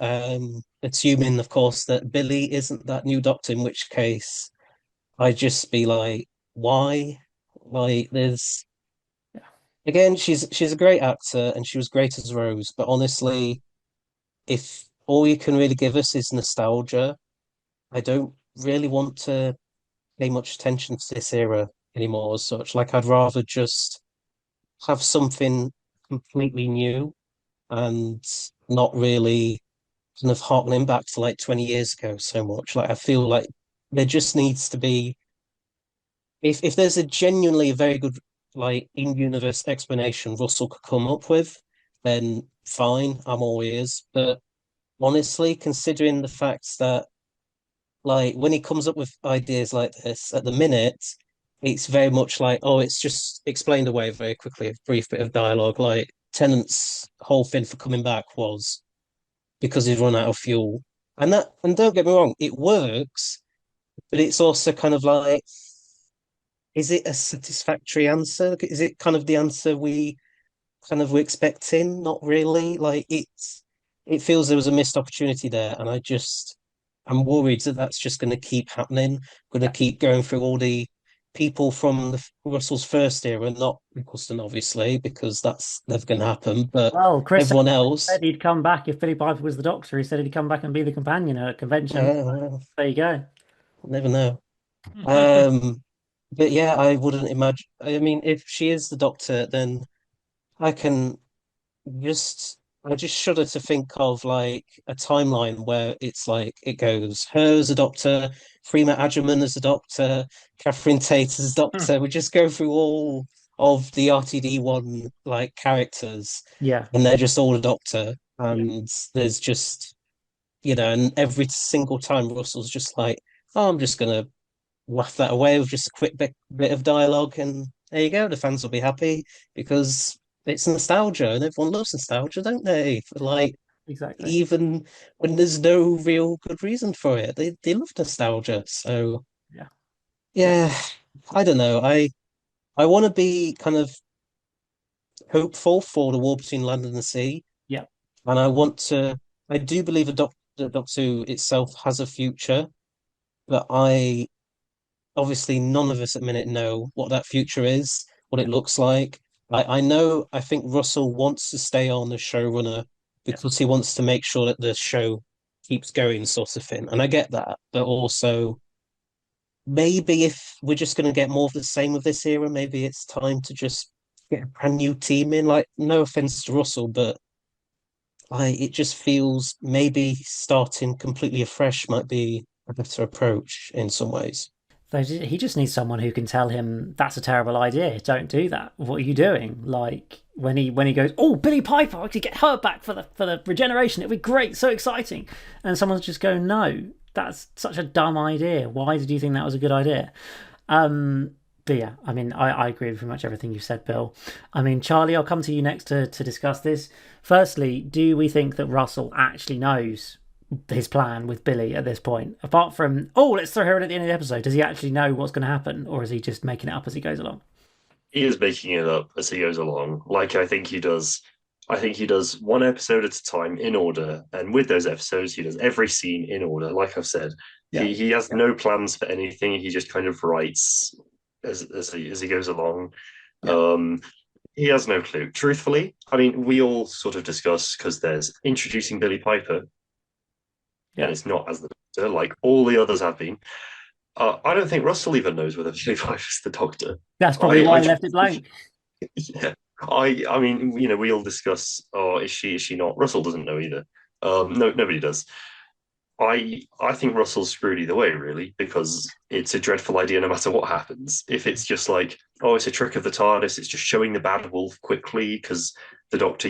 assuming, of course, that Billy isn't that new doctor, in which case I'd just be like, why? Like, there's Yeah. again, she's a great actor and she was great as Rose, but honestly, if all you can really give us is nostalgia, I don't really want to pay much attention to this era anymore as such. Like, I'd rather just have something completely new and not really kind of harkening back to like 20 years ago so much. Like I feel like there just needs to be if there's a genuinely very good like in-universe explanation Russell could come up with, then fine, I'm all ears. But honestly, considering the fact that like when he comes up with ideas like this at the minute, it's very much like, oh, it's just explained away very quickly, a brief bit of dialogue. Like Tennant's whole thing for coming back was because he's run out of fuel. And don't get me wrong, it works, but it's also kind of like, is it a satisfactory answer? Is it kind of the answer we kind of were expecting? Not really. Like it feels there was a missed opportunity there, and I'm worried that that's just going to keep happening. Going to keep going through all the people from Russell's first era, not Nicholson, obviously, because that's never going to happen. But Well, Chris everyone else, said he'd come back if Billie Piper was the Doctor. He said he'd come back and be the companion at a convention. well, There you go. never know. But yeah, I wouldn't imagine. I mean, if she is the Doctor, then I can just I just shudder to think of like a timeline where it's like it goes her as a doctor, Freema Agyeman as a doctor, Catherine Tate as a doctor. We just go through all of the RTD1 like characters, Yeah. and they're just all a doctor. And there's just and every single time Russell's just like, oh, I'm just gonna waft that away with just a quick bit of dialogue, and there you go. The fans will be happy because it's nostalgia, and everyone loves nostalgia, don't they? Like Exactly. even when there's no real good reason for it, they love nostalgia. So yeah, I don't know. I want to be kind of hopeful for the war between land and the sea, Yeah. and I do believe the Doctor Who itself has a future, but I obviously none of us at the minute know what that future is, what it looks like. I think Russell wants to stay on as showrunner because he wants to make sure that the show keeps going, sort of thing. And I get that, but also maybe if we're just going to get more of the same with this era, maybe it's time to just get a brand new team in. Like, no offense to Russell, but it just feels maybe starting completely afresh might be a better approach in some ways. He just needs someone who can tell him that's a terrible idea. Don't do that. What are you doing? Like when he goes, oh, Billie Piper, I could get her back for the regeneration. It'd be great, so exciting. And someone's just going, no, that's such a dumb idea. Why did you think that was a good idea? But yeah, I mean, I agree with pretty much everything you've said, Bill. I mean, Charlie, I'll come to you next to discuss this. Firstly, do we think that Russell actually knows his plan with Billie at this point? Apart from, oh, let's throw her in at the end of the episode. Does he actually know what's going to happen? Or is he just making it up as he goes along? He is making it up as he goes along. Like, I think he does one episode at a time in order. And with those episodes, he does every scene in order. Like I've said, he has no plans for anything. He just kind of writes as he goes along. He has no clue. Truthfully, I mean, we all sort of discuss because there's introducing Billie Piper, and it's not as the Doctor like all the others have been. I don't think Russell even knows whether Billie Piper's the Doctor. That's probably why I left it blank. Yeah, I mean, we all discuss. Oh, is she not? Russell doesn't know either. No, nobody does. I think Russell's screwed either way, really, because it's a dreadful idea no matter what happens. If it's just like, oh, it's a trick of the TARDIS, it's just showing the bad wolf quickly because the Doctor,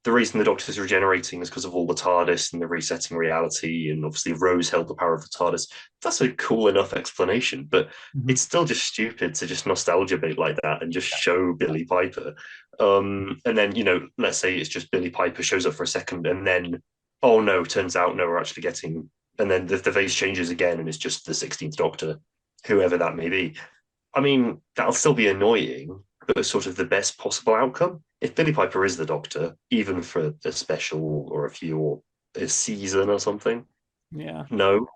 the reason the Doctor's regenerating is because of all the TARDIS and the resetting reality, and obviously Rose held the power of the TARDIS. That's a cool enough explanation, but it's still just stupid to just nostalgia bait like that and just show Billie Piper. And then, let's say it's just Billie Piper shows up for a second and then, oh no, turns out no, we're actually getting, and then the face changes again and it's just the 16th Doctor, whoever that may be. I mean, that'll still be annoying, but sort of the best possible outcome. If Billie Piper is the Doctor, even for a special or a few or a season or something, no,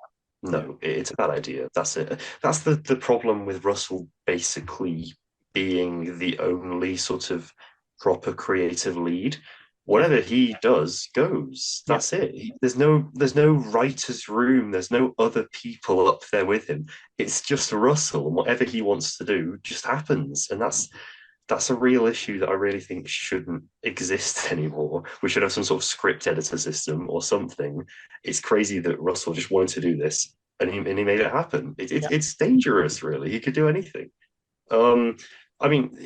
it's a bad idea. That's it. That's the problem with Russell basically being the only sort of proper creative lead. Whatever he does goes. That's it. There's no writer's room. There's no other people up there with him. It's just Russell, and whatever he wants to do just happens. And that's a real issue that I really think shouldn't exist anymore. We should have some sort of script editor system or something. It's crazy that Russell just wanted to do this and he made it happen. It's dangerous, really. He could do anything. I mean,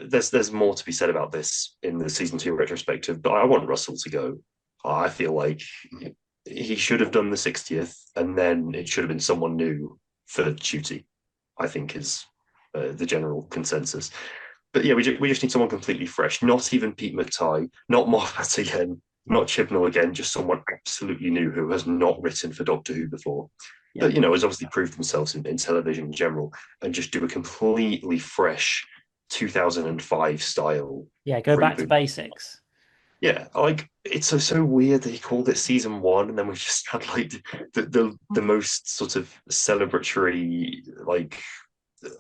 there's more to be said about this in the season 2 retrospective, but I want Russell to go. I feel like he should have done the 60th, and then it should have been someone new for Ncuti, I think is the general consensus. but yeah, we just need someone completely fresh. Not even Pete McTighe, not Moffat again, not Chibnall again. Just someone absolutely new who has not written for Doctor Who before. Yeah. But has obviously proved themselves in television in general, and just do a completely fresh 2005 style. Yeah, go back to reboot. basics. Yeah, like it's so weird that he called it season one, and then we just had like the most sort of celebratory, like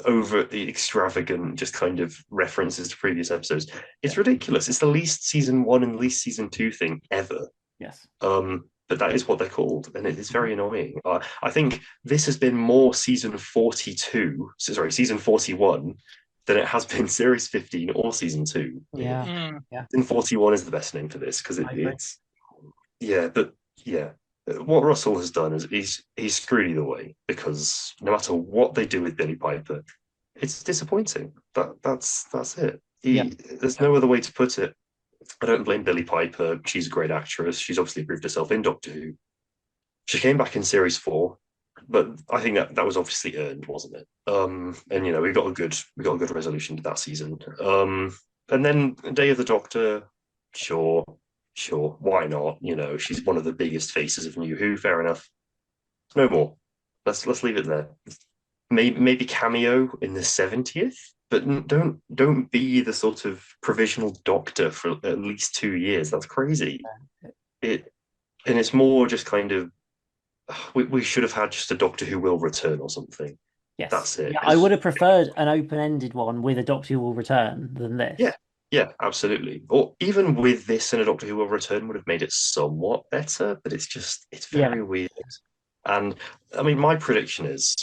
overtly extravagant, just kind of references to previous episodes. It's ridiculous. It's the least season one and least season two thing ever. Yes. But that is what they're called, and it is very annoying. I think this has been more season 42, season 41, than it has been series 15 or season 2. Yeah. Season 41 is the best name for this because it's what Russell has done is he's screwed either way, because no matter what they do with Billie Piper, it's disappointing. That's it. There's no other way to put it. I don't blame Billie Piper. She's a great actress. She's obviously proved herself in Doctor Who. She came back in series 4, but I think that was obviously earned, wasn't it? And we got a good resolution to that season. And then Day of the Doctor, sure, why not? She's one of the biggest faces of New Who. Fair enough. No more. Let's leave it there. Maybe cameo in the 70th, but don't be the sort of provisional Doctor for at least 2 years. That's crazy. And it's more just kind of we should have had just a Doctor Who will return or something. Yes, that's it. Yeah, I would have preferred an open-ended one with a Doctor Who will return than this. Yeah, absolutely. Or even with this and a Doctor Who will return would have made it somewhat better, but it's very weird. And I mean, my prediction is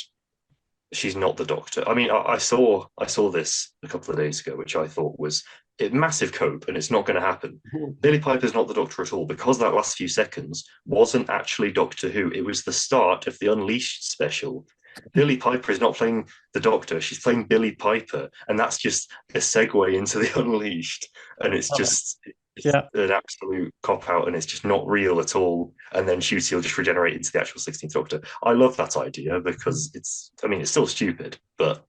she's not the Doctor. I mean, I saw this a couple of days ago, which I thought was a massive cope, and it's not going to happen. Billie Piper's not the Doctor at all, because that last few seconds wasn't actually Doctor Who. It was the start of the Unleashed special. Billie Piper is not playing the Doctor, she's playing Billie Piper, and that's just a segue into the Unleashed, and it's just an absolute cop-out, and it's just not real at all. And then Ncuti will just regenerate into the actual 16th Doctor. I love that idea, because it's still stupid, but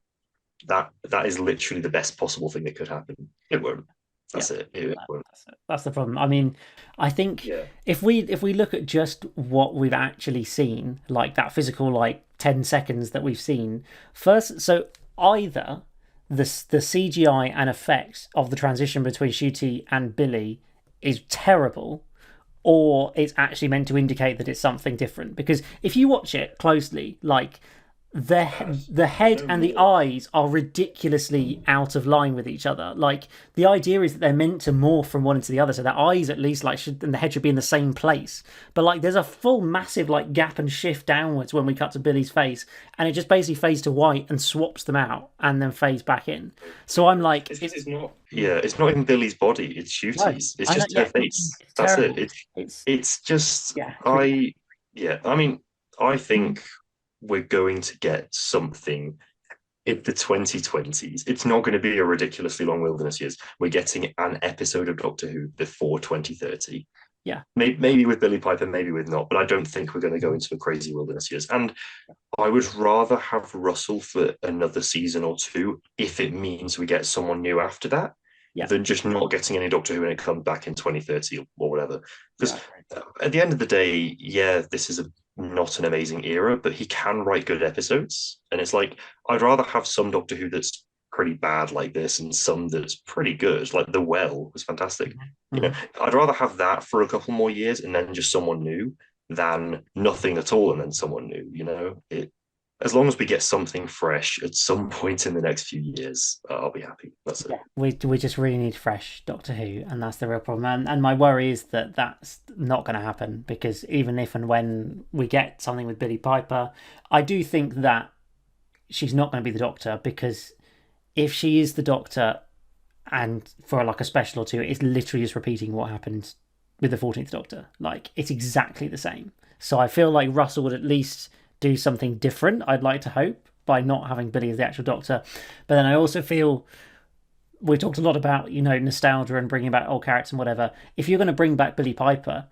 that is literally the best possible thing that could happen. It won't. That's it. It won't. That's the problem. I mean, I think if we look at just what we've actually seen, like that physical 10 seconds that we've seen first, so either the CGI and effects of the transition between Ncuti and Billie is terrible, or it's actually meant to indicate that it's something different. Because if you watch it closely, the head and the eyes are ridiculously out of line with each other. The idea is that they're meant to morph from one into the other, so their eyes at least and the head should be in the same place. But there's a full massive gap and shift downwards when we cut to Billie's face, and it just basically fades to white and swaps them out and then fades back in. So I'm like, it's not even Billie's body, it's Ncuti's. It's just her face. That's terrible. It's just I think we're going to get something in the 2020s. It's not going to be a ridiculously long Wilderness Years. We're getting an episode of Doctor Who before 2030. Yeah. Maybe with Billie Piper, maybe with not, but I don't think we're going to go into a crazy Wilderness Years. And I would rather have Russell for another season or 2 if it means we get someone new after that, than just not getting any Doctor Who when it comes back in 2030 or whatever. Because at the end of the day, this is not an amazing era, but he can write good episodes. And it's I'd rather have some Doctor Who that's pretty bad like this and some that's pretty good. The Well was fantastic. I'd rather have that for a couple more years and then just someone new than nothing at all and then someone new. As long as we get something fresh at some point in the next few years, I'll be happy. That's it. We just really need fresh Doctor Who, and that's the real problem. And my worry is that that's not going to happen, because even if and when we get something with Billie Piper, I do think that she's not going to be the Doctor, because if she is the Doctor and for a special or 2, it's literally just repeating what happened with the 14th Doctor. It's exactly the same. So I feel like Russell would at least do something different, I'd like to hope, by not having Billie as the actual Doctor. But then I also feel we talked a lot about nostalgia and bringing back old characters and whatever. If you're going to bring back Billie Piper,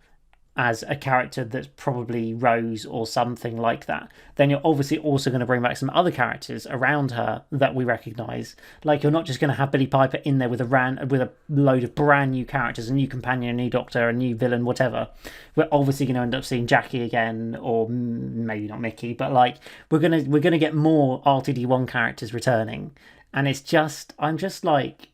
as a character that's probably Rose or something like that, then you're obviously also going to bring back some other characters around her that we recognise. Like, you're not just going to have Billie Piper in there with a load of brand new characters, a new companion, a new doctor, a new villain, whatever. We're obviously going to end up seeing Jackie again, or maybe not Mickey, but like we're gonna get more RTD1 characters returning, and I'm just like,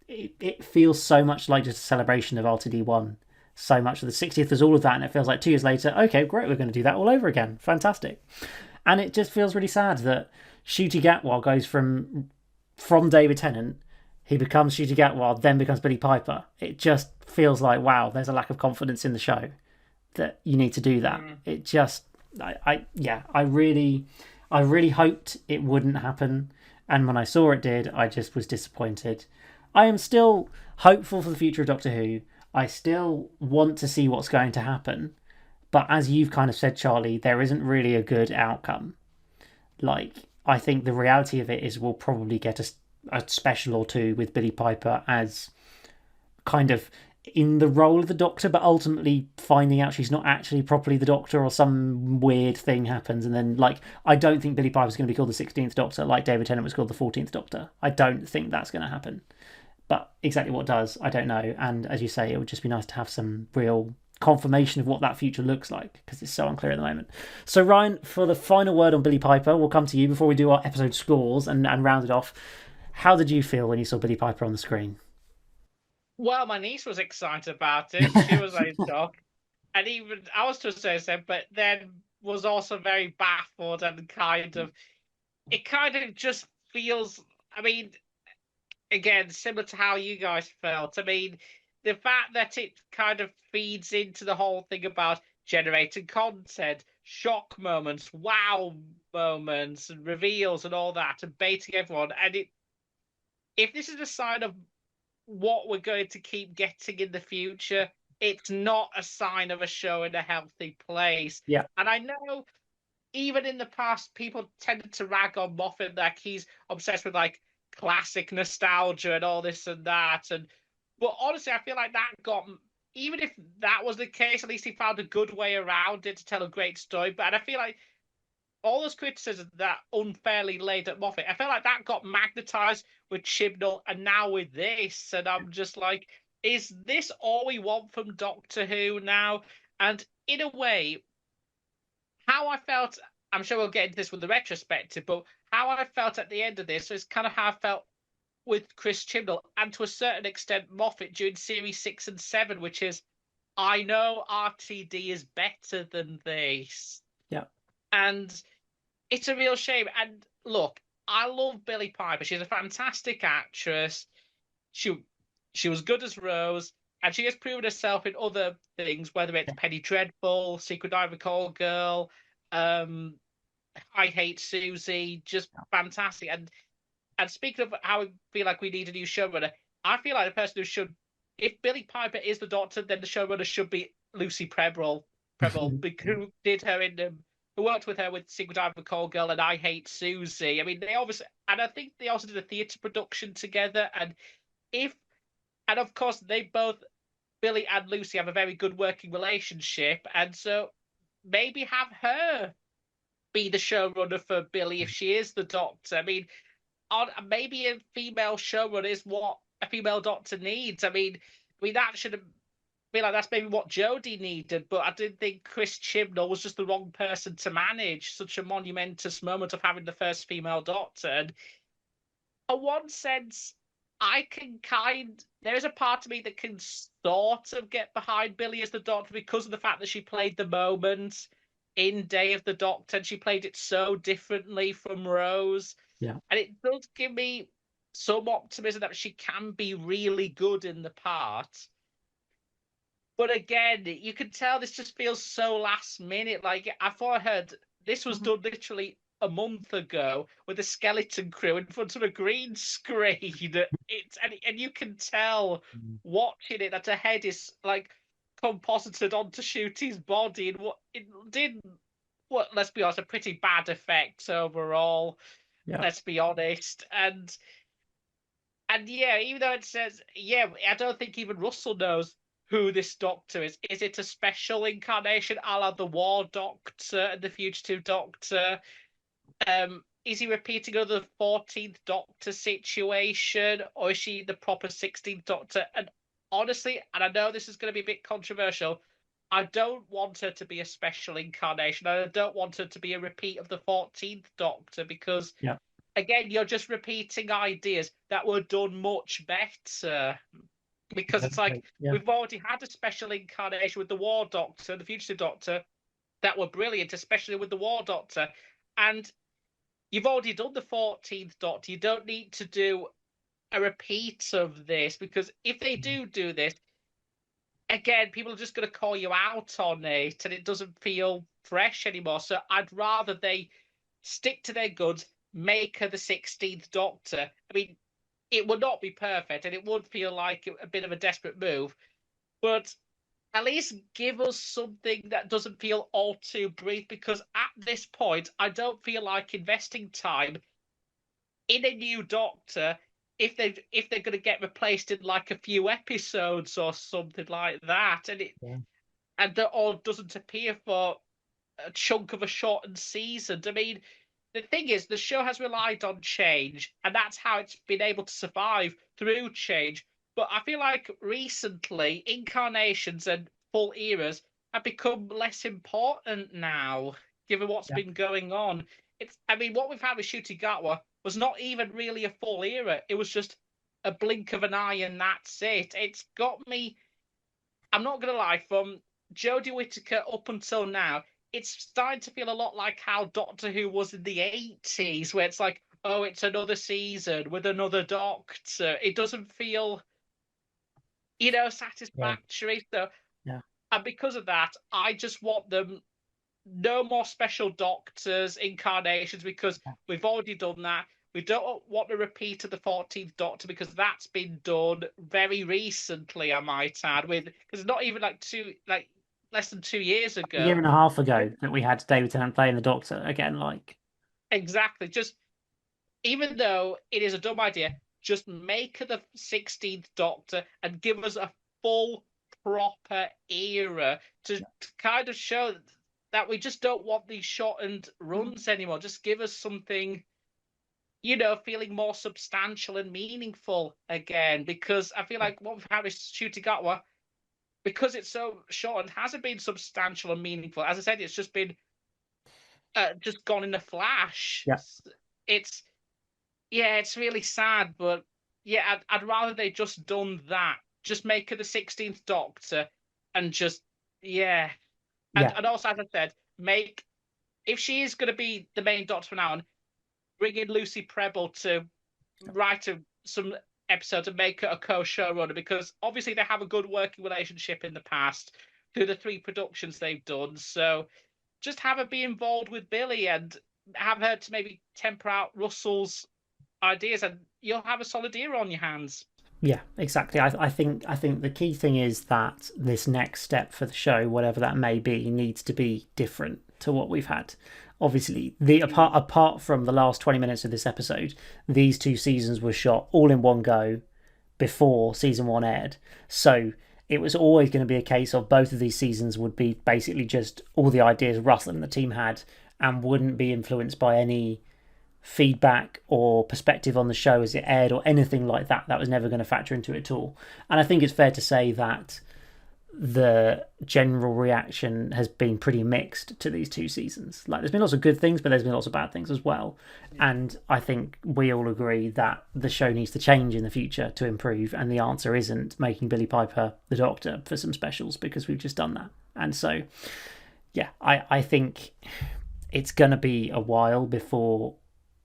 it feels so much like just a celebration of RTD1. So much of the 60th is all of that, and it feels like 2 years later, okay, great, we're going to do that all over again. Fantastic. And it just feels really sad that Ncuti Gatwa goes from David Tennant, he becomes Ncuti Gatwa, then becomes Billie Piper. It just feels like, wow, there's a lack of confidence in the show that you need to do that. It just, I really hoped it wouldn't happen, and when I saw it did, I just was disappointed. I am still hopeful for the future of Doctor Who. I still want to see what's going to happen. But as you've kind of said, Charlie, there isn't really a good outcome. Like, I think the reality of it is we'll probably get a special or two with Billie Piper as kind of in the role of the Doctor, but ultimately finding out she's not actually properly the Doctor, or some weird thing happens. And then, like, I don't think Billie Piper's going to be called the 16th Doctor like David Tennant was called the 14th Doctor. I don't think that's going to happen. But exactly what does, I don't know. And as you say, it would just be nice to have some real confirmation of what that future looks like, because it's so unclear at the moment. So Ryan, for the final word on Billie Piper, we'll come to you before we do our episode scores and round it off. How did you feel when you saw Billie Piper on the screen? Well, my niece was excited about it. She was like shocked. And even I was to say so, but then was also very baffled and it kind of just feels, I mean, again, similar to how you guys felt. I mean, the fact that it kind of feeds into the whole thing about generating content, shock moments, wow moments, and reveals and all that, and baiting everyone. And if this is a sign of what we're going to keep getting in the future, it's not a sign of a show in a healthy place. Yeah. And I know even in the past, people tended to rag on Moffat, like he's obsessed with like classic nostalgia and all this and that. But honestly, I feel like that even if that was the case, at least he found a good way around it to tell a great story. But I feel like all those criticisms that unfairly laid at Moffat, I felt like that got magnetized with Chibnall and now with this. And I'm just like, is this all we want from Doctor Who now? And in a way, how I felt, I'm sure we'll get into this with the retrospective, but how I felt at the end of this is kind of how I felt with Chris Chibnall and to a certain extent Moffat during series 6 and 7, which is, I know RTD is better than this. Yeah. And it's a real shame. And look, I love Billie Piper. She's a fantastic actress. She was good as Rose, and she has proven herself in other things, whether it's Penny Dreadful, Secret Diary Call Girl, I Hate Susie, just fantastic. And speaking of how I feel like we need a new showrunner, I feel like the person who should, if Billie Piper is the Doctor, then the showrunner should be Lucy Preble, who did her who worked with her with Secret Diary of a Call Girl and I Hate Susie. I mean, they obviously, and I think they also did a theatre production together. And of course, they both, Billie and Lucy, have a very good working relationship. And so maybe have her be the showrunner for Billie if she is the Doctor. I mean, maybe a female showrunner is what a female Doctor needs. I mean that should have been like, that's maybe what Jodie needed, but I didn't think Chris Chibnall was just the wrong person to manage such a monumentous moment of having the first female Doctor. And in one sense, there is a part of me that can sort of get behind Billie as the Doctor because of the fact that she played the moment in Day of the Doctor, and she played it so differently from Rose. Yeah. And it does give me some optimism that she can be really good in the part. But again, you can tell this just feels so last minute. Like, I thought I heard this was done literally a month ago with a skeleton crew in front of a green screen. And you can tell watching it that her head is like composited onto Ncuti's body, and what it did. What, let's be honest, a pretty bad effect overall. Yeah. Let's be honest. And yeah, even though it says, I don't think even Russell knows who this Doctor is. Is it a special incarnation, a la the War Doctor and the Fugitive Doctor? Is he repeating another 14th Doctor situation, or is she the proper 16th Doctor? And honestly, and I know this is going to be a bit controversial, I don't want her to be a special incarnation. I don't want her to be a repeat of the 14th Doctor, because, again, you're just repeating ideas that were done much better. Because it's like, we've already had a special incarnation with the War Doctor, the Fugitive Doctor, that were brilliant, especially with the War Doctor. And you've already done the 14th Doctor. You don't need to do a repeat of this, because if they do this, again, people are just going to call you out on it, and it doesn't feel fresh anymore. So I'd rather they stick to their guns, make her the 16th Doctor. I mean, it would not be perfect, and it would feel like a bit of a desperate move, but at least give us something that doesn't feel all too brief, because at this point, I don't feel like investing time in a new Doctor if they're going to get replaced in like a few episodes or something like that, and that all doesn't appear for a chunk of a shortened season. I mean, the thing is, the show has relied on change, and that's how it's been able to survive through change. But I feel like recently, incarnations and full eras have become less important now, given what's been going on. What we've had with Ncuti Gatwa was not even really a full era. It was just a blink of an eye, and that's it. It's got me, I'm not going to lie, from Jodie Whittaker up until now, it's starting to feel a lot like how Doctor Who was in the 80s, where it's like, oh, it's another season with another Doctor. It doesn't feel, satisfactory. So, and because of that, I just want them, no more special Doctors, incarnations, because we've already done that. We don't want a repeat of the 14th Doctor, because that's been done very recently, I might add, because it's not even less than 2 years ago. A year and a half ago that we had David Tennant playing the Doctor again, Exactly. Just, even though it is a dumb idea, just make her the 16th Doctor and give us a full, proper era to kind of show that we just don't want these shortened runs anymore. Just give us something, feeling more substantial and meaningful again. Because I feel like what we've had with Ncuti Gatwa, because it's so short and hasn't been substantial and meaningful. As I said, it's just been just gone in a flash. Yeah. It's really sad, but I'd rather they just done that. Just make her the 16th Doctor, and just and also, as I said, if she is going to be the main Doctor from now on, bring in Lucy Preble to write some episode and make her a co-showrunner, because obviously they have a good working relationship in the past through the 3 productions they've done. So just have her be involved with Billie and have her to maybe temper out Russell's ideas, and you'll have a solid era on your hands. Yeah, exactly. I think the key thing is that this next step for the show, whatever that may be, needs to be different to what we've had. Obviously, apart from the last 20 minutes of this episode, these 2 seasons were shot all in one go before season 1 aired. So it was always going to be a case of both of these seasons would be basically just all the ideas Russell and the team had, and wouldn't be influenced by any feedback or perspective on the show as it aired or anything like that. That was never going to factor into it at all. And I think it's fair to say that the general reaction has been pretty mixed to these 2 seasons. There's been lots of good things, but there's been lots of bad things as well. And I think we all agree that the show needs to change in the future to improve, and the answer isn't making Billie Piper the Doctor for some specials, because we've just done that. And so I think it's going to be a while before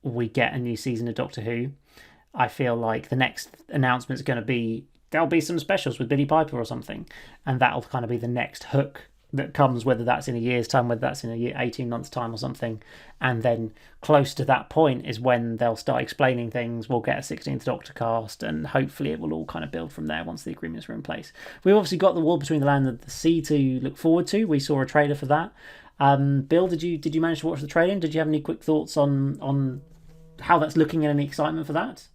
we get a new season of Doctor Who. I feel like the next announcement is going to be there'll be some specials with Billie Piper or something, and that'll kind of be the next hook that comes, whether that's in a year's time, whether that's in 18 months' time or something. And then close to that point is when they'll start explaining things. We'll get a 16th Doctor cast, and hopefully it will all kind of build from there once the agreements are in place. We've obviously got The War Between the Land and the Sea to look forward to. We saw a trailer for that. Bill, did you manage to watch the trailer? Did you have any quick thoughts on how that's looking and any excitement for that?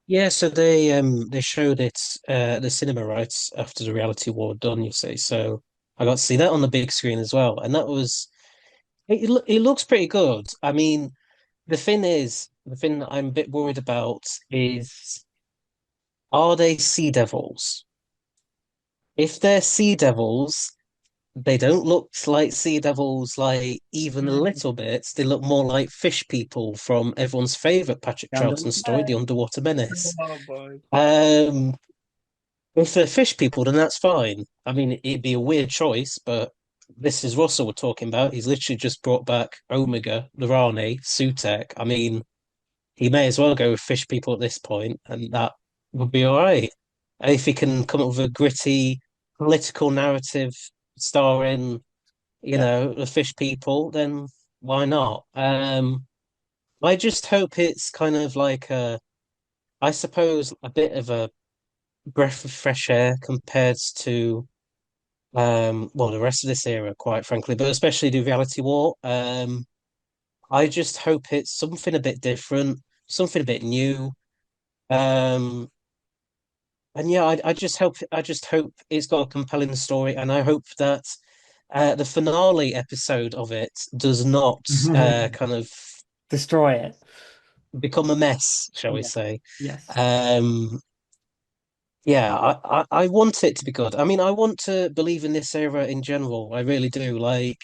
Yeah, so they showed it the cinema rights after the reality war done, you see. So I got to see that on the big screen as well, and that was it looks pretty good. I mean, the thing that I'm a bit worried about is, are they sea devils? If they're sea devils, they don't look like sea devils, like even a little bit. They look more like fish people from everyone's favorite Patrick The Troughton story, The Underwater. Underwater Menace. Oh boy. Um, if they're fish people, then that's fine. I mean, it'd be a weird choice, but this is Russell we're talking about. He's literally just brought back Omega, the Rani, Sutek. I mean, he may as well go with fish people at this point, and that would be all right. And if he can come up with a gritty political narrative starring, Yeah. the fish people, then why not? I just hope it's kind of like I suppose, a bit of a breath of fresh air compared to well, the rest of this era, quite frankly, but especially the reality war. I just hope it's something a bit different, something a bit new. Um, and yeah, I just hope it's got a compelling story, and I hope that the finale episode of it does not kind of Destroy it. become a mess, shall we Yeah. say. Yes. Um, yeah, I want it to be good. I mean, I want to believe in this era in general. I really do. Like,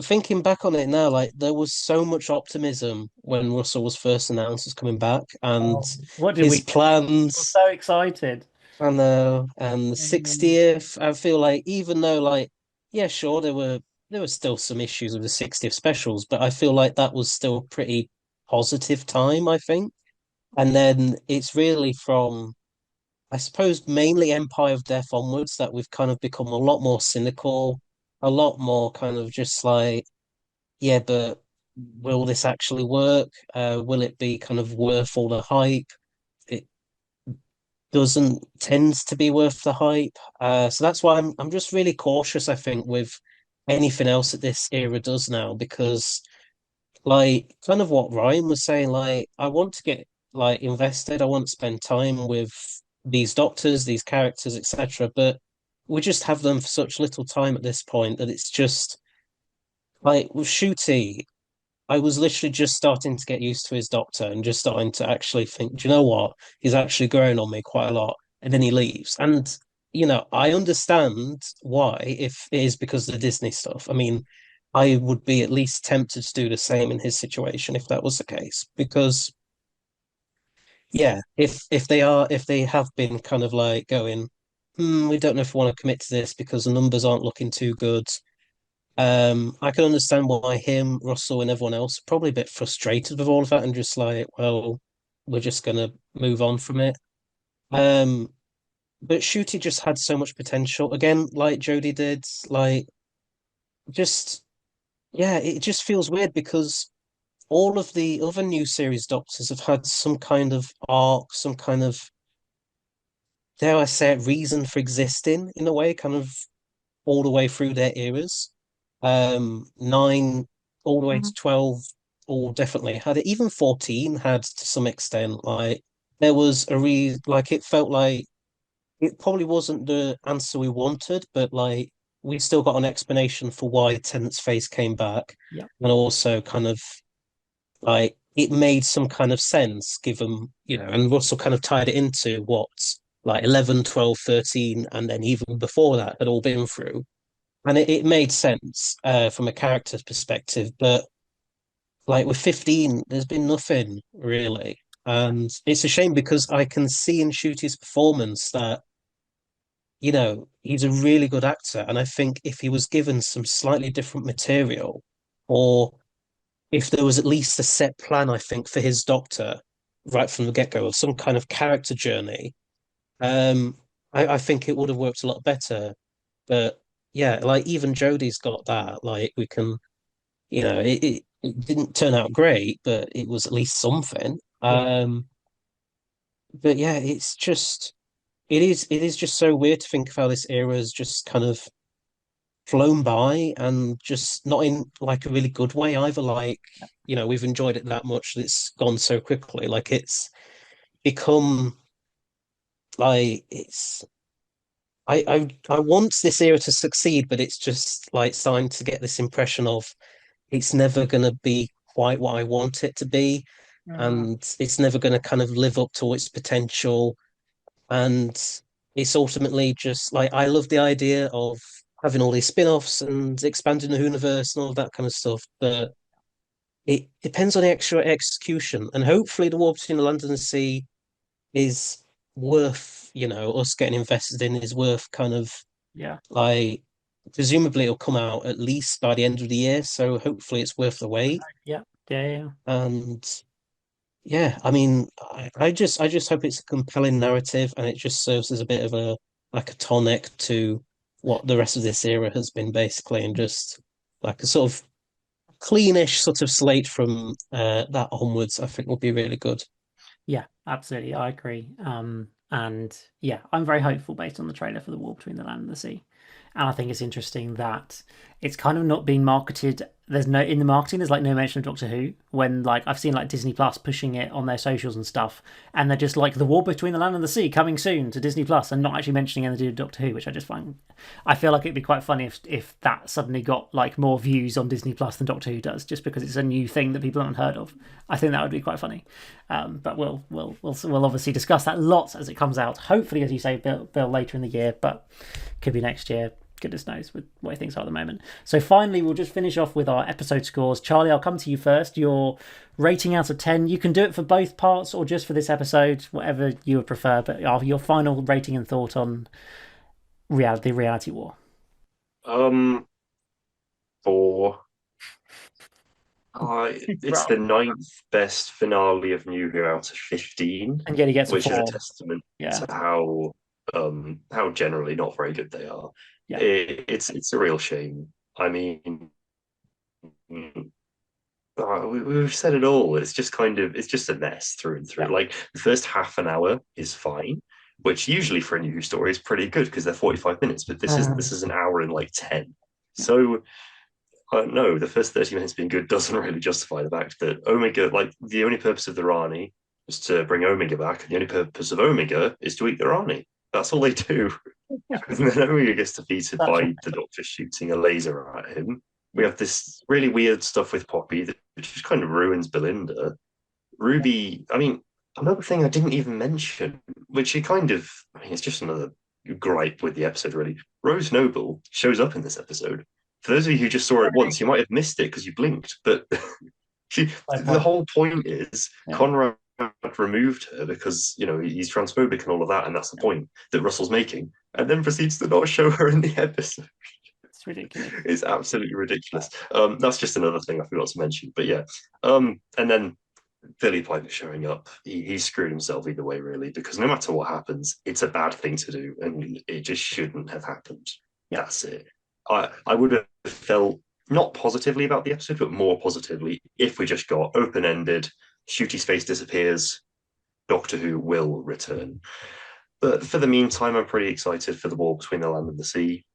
thinking back on it now, like there was so much optimism when Russell was first announced as coming back, and Oh, what did we his get? I'm plans, so excited. and the Um, 60th. I feel like, even though, like, yeah, sure, there were still some issues with the 60th specials, but I feel like that was still a pretty positive time, I think. And then it's really from, I suppose, mainly Empire of Death onwards that we've kind of become a lot more cynical, a lot more kind of just like, yeah, but will this actually work? Will it be kind of worth all the hype? It doesn't tend to be worth the hype. So that's why I'm just really cautious, I think, with anything else that this era does now, because, like, kind of what Ryan was saying, like, I want to get, like, invested. I want to spend time with these doctors, these characters, etc. But we just have them for such little time at this point that it's just like with Shooty. I was literally just starting to get used to his doctor and just starting to actually think, do you know what? He's actually growing on me quite a lot. And then he leaves. And, I understand why, if it is because of the Disney stuff. I mean, I would be at least tempted to do the same in his situation if that was the case. Because, yeah, if they have been kind of like going, we don't know if we want to commit to this because the numbers aren't looking too good. I can understand why him, Russell, and everyone else are probably a bit frustrated with all of that and just like, well, we're just gonna move on from it. Um, but Shooty just had so much potential. Again, like Jodie did, like, just, yeah, it just feels weird because all of the other new series Doctors have had some kind of arc, some kind of, dare I say it, reason for existing in a way, kind of all the way through their eras. Nine all the way to 12 all definitely had it. Even 14 had to some extent. Like, there was like, it felt like it probably wasn't the answer we wanted, but like we still got an explanation for why Tennant's face came back. Yeah. And also kind of like it made some kind of sense given, and Russell kind of tied it into what, like 11, 12, 13, and then even before that had all been through. And it made sense from a character's perspective, but like with 15, there's been nothing really. And it's a shame because I can see in Shooty's performance that, he's a really good actor. And I think if he was given some slightly different material, or if there was at least a set plan, I think, for his doctor right from the get-go of some kind of character journey, um, I think it would have worked a lot better. But yeah, like even Jodie's got that. Like we can, it didn't turn out great, but it was at least something. Yeah. But yeah, it is just so weird to think of how this era has just kind of flown by, and just not in like a really good way either. Like, we've enjoyed it that much that it's gone so quickly. Like, become like it's. I want this era to succeed, but it's just like starting to get this impression of it's never going to be quite what I want it to be, and it's never going to kind of live up to its potential. And it's ultimately just like I love the idea of having all these spin-offs and expanding the universe and all of that kind of stuff, but it depends on the extra execution. And hopefully, the war between the land and the sea is worth, us getting invested in is worth kind of Yeah. like presumably it'll come out at least by the end of the year, so hopefully it's worth the wait. Yeah. Yeah. And yeah, I mean, I just hope it's a compelling narrative and it just serves as a bit of a like a tonic to what the rest of this era has been basically, and just like a sort of cleanish sort of slate from that onwards, I think will be really good. Yeah, absolutely. I agree. And yeah, I'm very hopeful based on the trailer for The War Between the Land and the Sea. And I think it's interesting that it's kind of not being marketed. There's no in the marketing. There's like no mention of Doctor Who. When like I've seen like Disney Plus pushing it on their socials and stuff, and they're just like The War Between the Land and the Sea coming soon to Disney Plus, and not actually mentioning anything to do with Doctor Who, which I just find. I feel like it'd be quite funny if that suddenly got like more views on Disney Plus than Doctor Who does, just because it's a new thing that people haven't heard of. I think that would be quite funny. But we'll obviously discuss that lots as it comes out. Hopefully, as you say, Bill later in the year, but could be next year. Goodness knows with the way things are at the moment. So finally, we'll just finish off with our episode scores. Charlie, I'll come to you first. Your rating out of 10. You can do it for both parts or just for this episode, whatever you would prefer. But your final rating and thought on the reality war. For it's the ninth best finale of New Who out of 15, and yet he gets which is a 4. testament Yeah. to how generally not very good they are. Yeah. It's a real shame. I mean, we've said it all. It's just a mess through and through. Yeah. Like the first half an hour is fine, which usually for a new story is pretty good because they're 45 minutes. But this is an hour and like 10. So no, the first 30 minutes being good doesn't really justify the fact that Omega, like the only purpose of the Rani is to bring Omega back, and the only purpose of Omega is to eat the Rani. That's all they do. Yeah. And then Omega gets defeated by the Doctor shooting a laser at him. We have this really weird stuff with Poppy that just kind of ruins Belinda. Ruby, I mean, another thing I didn't even mention, which it's just another gripe with the episode, really. Rose Noble shows up in this episode. For those of you who just saw it once, you might have missed it because you blinked, but the whole point is Conrad removed her because he's transphobic and all of that, and that's the point that Russell's making, and then proceeds to not show her in the episode. It's ridiculous. It's absolutely ridiculous. That's just another thing I forgot to mention, but yeah. And then Billie Piper showing up, he's screwed himself either way, really, because no matter what happens, it's a bad thing to do, and it just shouldn't have happened. Yeah. That's it. I would have felt not positively about the episode, but more positively if we just got open-ended, Ncuti's face disappears, Doctor Who will return. But for the meantime, I'm pretty excited for the war between the land and the sea.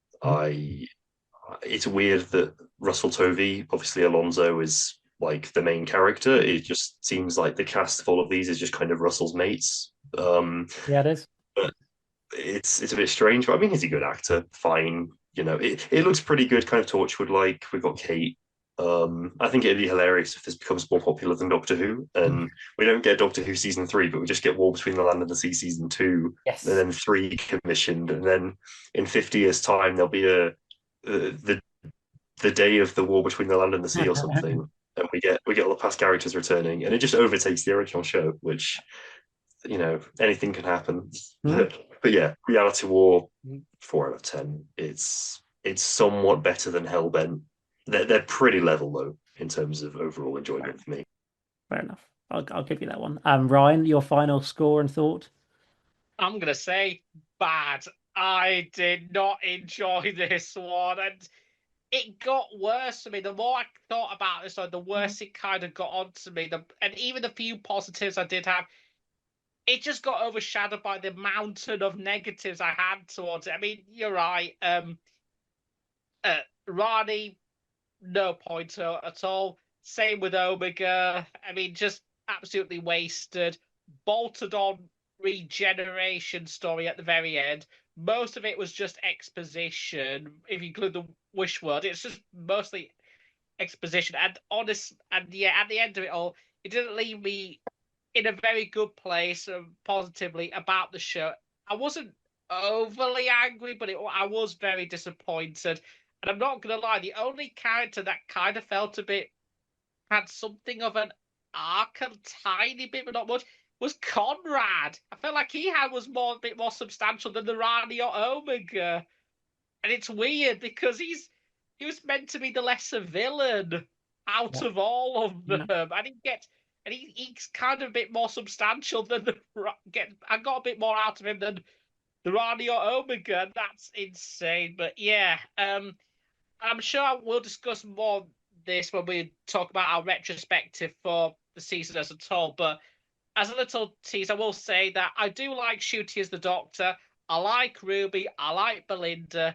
It's weird that Russell Tovey, obviously Alonso, is like the main character. It just seems like the cast of all of these is just kind of Russell's mates. Yeah, it is. But it's a bit strange, but I mean, he's a good actor. Fine. It looks pretty good, kind of Torchwood-like. We've got Kate. I think it'd be hilarious if this becomes more popular than Doctor Who, and we don't get Doctor Who season 3, but we just get War Between the Land and the Sea season 2, yes, and then 3 commissioned, and then in 50 years' time there'll be the day of the War Between the Land and the Sea or something, and we get all the past characters returning, and it just overtakes the original show, which anything can happen. But yeah, Reality War, 4 out of 10. It's somewhat better than Hellbent. They're pretty level though in terms of overall enjoyment for me. Fair enough. I'll give you that one. Ryan, your final score and thought? I'm gonna say bad. I did not enjoy this one, and it got worse for me. The more I thought about this, the worse it kind of got on to me. And even the few positives I did have, it just got overshadowed by the mountain of negatives I had towards it. I mean, you're right. Rani, no point at all. Same with Omega. I mean, just absolutely wasted. bolted on regeneration story at the very end. Most of it was just exposition. If you include the wish word, it's just mostly exposition. And honest, and yeah, at the end of it all, it didn't leave me in a very good place positively about the show. I wasn't overly angry, but I was very disappointed. And I'm not going to lie, the only character that kind of felt a bit had something of an arc, a tiny bit, but not much, was Conrad. I felt like was a bit more substantial than the Rani or Omega. And it's weird because he was meant to be the lesser villain out of all of them. He's kind of a bit more substantial than I got a bit more out of him than the Rani or Omega, and that's insane. But yeah, I'm sure we'll discuss more this when we talk about our retrospective for the season as a whole. But as a little tease, I will say that I do like Ncuti as the Doctor. I like Ruby. I like Belinda.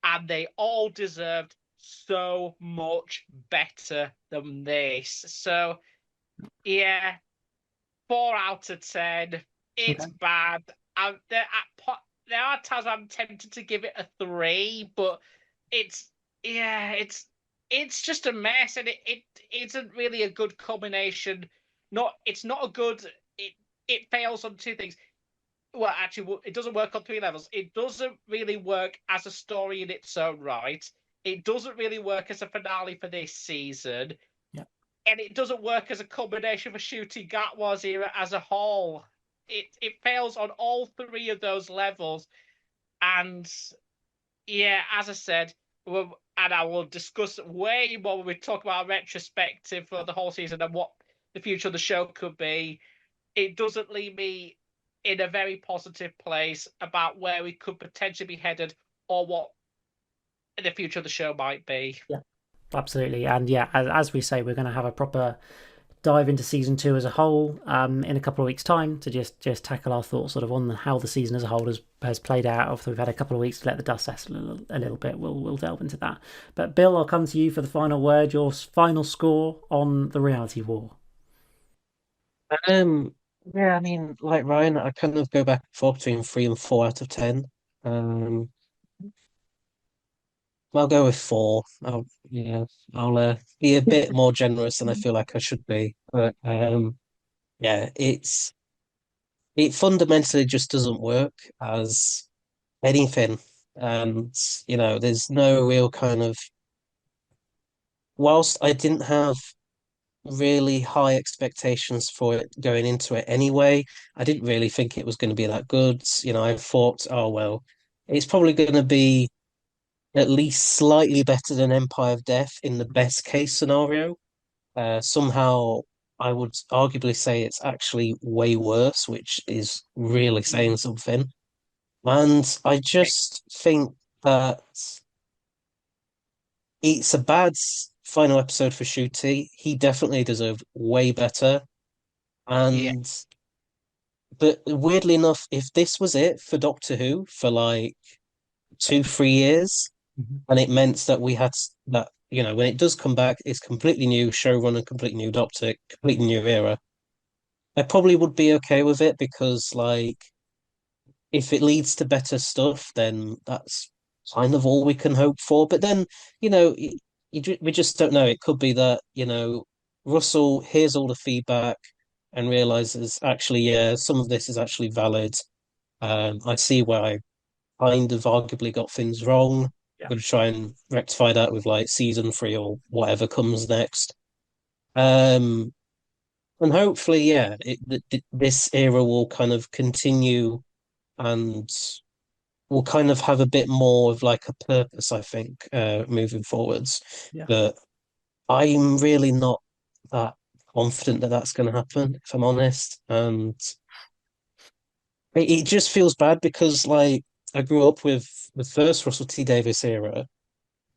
And they all deserved so much better than this. So, yeah, 4 out of 10. It's bad. There are times I'm tempted to give it a 3, but it's just a mess, and it isn't really a good combination. It's not a good. It fails on 2 things. Well, actually, it doesn't work on 3 levels. It doesn't really work as a story in its own right. It doesn't really work as a finale for this season. Yeah. And it doesn't work as a combination for Ncuti Gatwa's era as a whole. It fails on all 3 of those levels. And yeah, as I said, and I will discuss way more when we talk about our retrospective for the whole season and what the future of the show could be. It doesn't leave me in a very positive place about where we could potentially be headed or what the future of the show might be. Yeah, absolutely. And yeah, as we say, we're going to have a proper dive into season 2 as a whole in a couple of weeks' time to just tackle our thoughts sort of on how the season as a whole has played out. After we've had a couple of weeks to let the dust settle a little bit, we'll delve into that. But Bill, I'll come to you for the final word. Your final score on the reality war. Yeah, I mean, like Ryan, I kind of go back and forth between 3 and 4 out of 10. I'll go with 4. I'll be a bit more generous than I feel like I should be. But yeah, it fundamentally just doesn't work as anything. And there's no real kind of whilst I didn't have really high expectations for it going into it anyway, I didn't really think it was going to be that good. I thought, oh well, it's probably going to be at least slightly better than Empire of Death in the best case scenario. Somehow, I would arguably say it's actually way worse, which is really saying something. And I just think that it's a bad final episode for Ncuti. He definitely deserved way better. And but weirdly enough, if this was it for Doctor Who for like 2, 3 years, and it meant that we had that, when it does come back, it's completely new showrunner, completely new Doctor, completely new era. I probably would be okay with it because, like, if it leads to better stuff, then that's kind of all we can hope for. But then, we just don't know. It could be that, Russell hears all the feedback and realizes, actually, yeah, some of this is actually valid. I see where I kind of arguably got things wrong. Yeah. I'm going to try and rectify that with like season 3 or whatever comes next. And hopefully, yeah, this era will kind of continue and will kind of have a bit more of like a purpose, I think, moving forwards. Yeah. But I'm really not that confident that that's going to happen, if I'm honest. And it just feels bad because, like, I grew up with the first Russell T Davies era,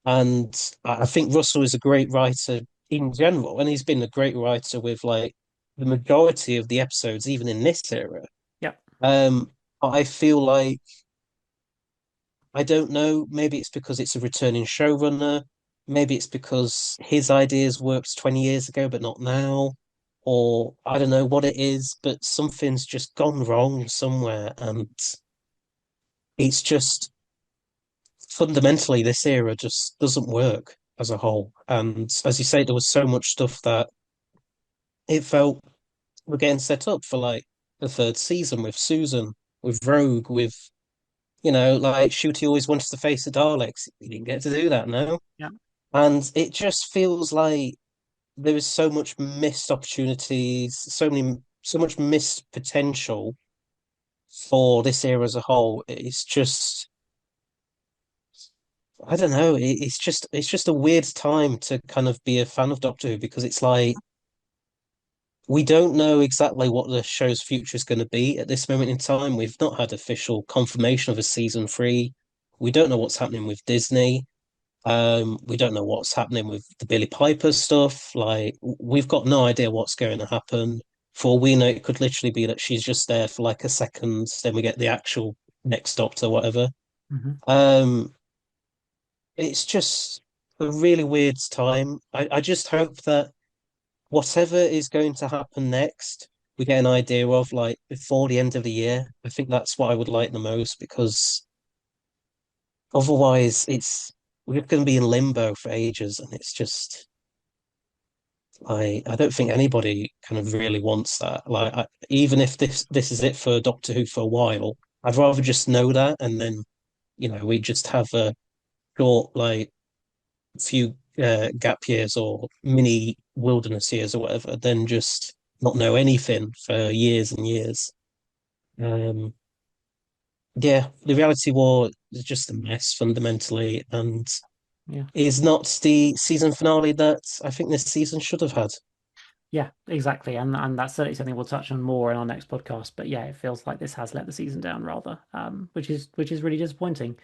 and I think Russell is a great writer in general, and he's been a great writer with like the majority of the episodes, even in this era. Yeah. But I feel like I don't know. Maybe it's because it's a returning showrunner. Maybe it's because his ideas worked 20 years ago, but not now. or I don't know what it is, but something's just gone wrong somewhere, and it's just fundamentally this era just doesn't work as a whole. And as you say, there was so much stuff that it felt we're getting set up for like the third season with Susan, with Rogue, with like Ncuti always wanted to face the Daleks. He didn't get to do that now. Yeah. And it just feels like there is so much missed opportunities, so much missed potential for this era as a whole. It's just, I don't know. It's just a weird time to kind of be a fan of Doctor Who, because it's like we don't know exactly what the show's future is going to be at this moment in time. We've not had official confirmation of a season 3. We don't know what's happening with Disney. We don't know what's happening with the Billie Piper stuff. Like, we've got no idea what's going to happen. For all we know, it could literally be that she's just there for like a second, then we get the actual next Doctor, whatever. Mm-hmm. It's just a really weird time. I just hope that whatever is going to happen next, we get an idea of like before the end of the year. I think that's what I would like the most, because otherwise we're going to be in limbo for ages, and it's just I don't think anybody kind of really wants that. Like, even if this is it for Doctor Who for a while, I'd rather just know that, and then we just have a short like few gap years or mini wilderness years or whatever, than just not know anything for years and years. Yeah, the reality war is just a mess fundamentally, and is not the season finale that I think this season should have had. Yeah, exactly, and that's certainly something we'll touch on more in our next podcast. But yeah, it feels like this has let the season down rather, which is really disappointing.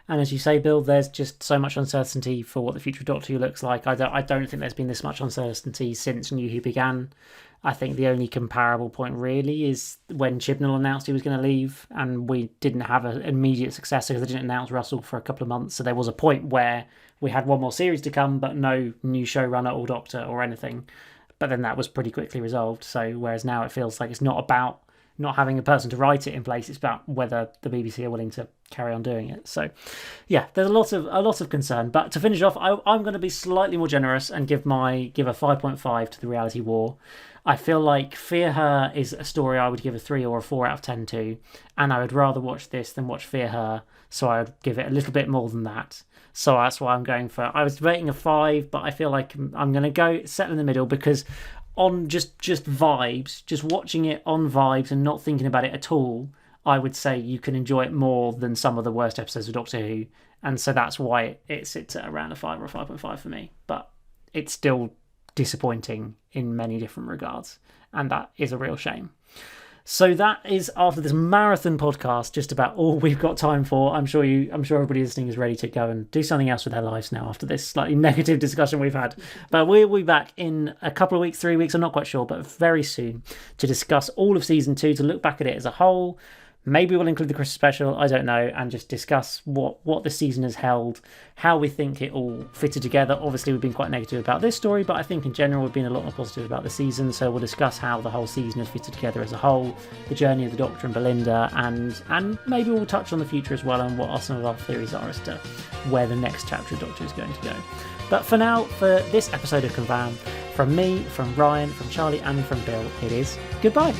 And as you say, Bill, there's just so much uncertainty for what the future of Doctor Who looks like. I don't think there's been this much uncertainty since New Who began. I think the only comparable point really is when Chibnall announced he was going to leave, and we didn't have an immediate successor because they didn't announce Russell for a couple of months. So there was a point where we had one more series to come, but no new showrunner or Doctor or anything. But then that was pretty quickly resolved. So whereas now it feels like it's not about not having a person to write it in place, it's about whether the BBC are willing to carry on doing it. So yeah, there's a lot of concern. But to finish off, I'm going to be slightly more generous and give a 5.5 to the reality war. I feel like Fear Her is a story I would give a 3 or a 4 out of 10 to, and I would rather watch this than watch Fear Her, so I would give it a little bit more than that. So that's why I'm going for. I was rating a 5, but I feel like I'm going to go settle in the middle, because on just vibes, just watching it on vibes and not thinking about it at all, I would say you can enjoy it more than some of the worst episodes of Doctor Who, and so that's why it sits at around a 5 or a 5.5 for me. But it's still disappointing in many different regards, and that is a real shame. So that is, after this marathon podcast, just about all we've got time for. I'm sure everybody listening is ready to go and do something else with their lives now after this slightly negative discussion we've had. But we'll be back in a couple of weeks, 3 weeks, I'm not quite sure, but very soon, to discuss all of season 2, to look back at it as a whole. Maybe we'll include the Christmas special, I don't know, and just discuss what the season has held, how we think it all fitted together. Obviously, we've been quite negative about this story, but I think in general we've been a lot more positive about the season, so we'll discuss how the whole season has fitted together as a whole, the journey of the Doctor and Belinda, and maybe we'll touch on the future as well, and what some of our theories are as to where the next chapter of Doctor is going to go. But for now, for this episode of KerVAM, from me, from Ryan, from Charlie, and from Bill, it is goodbye.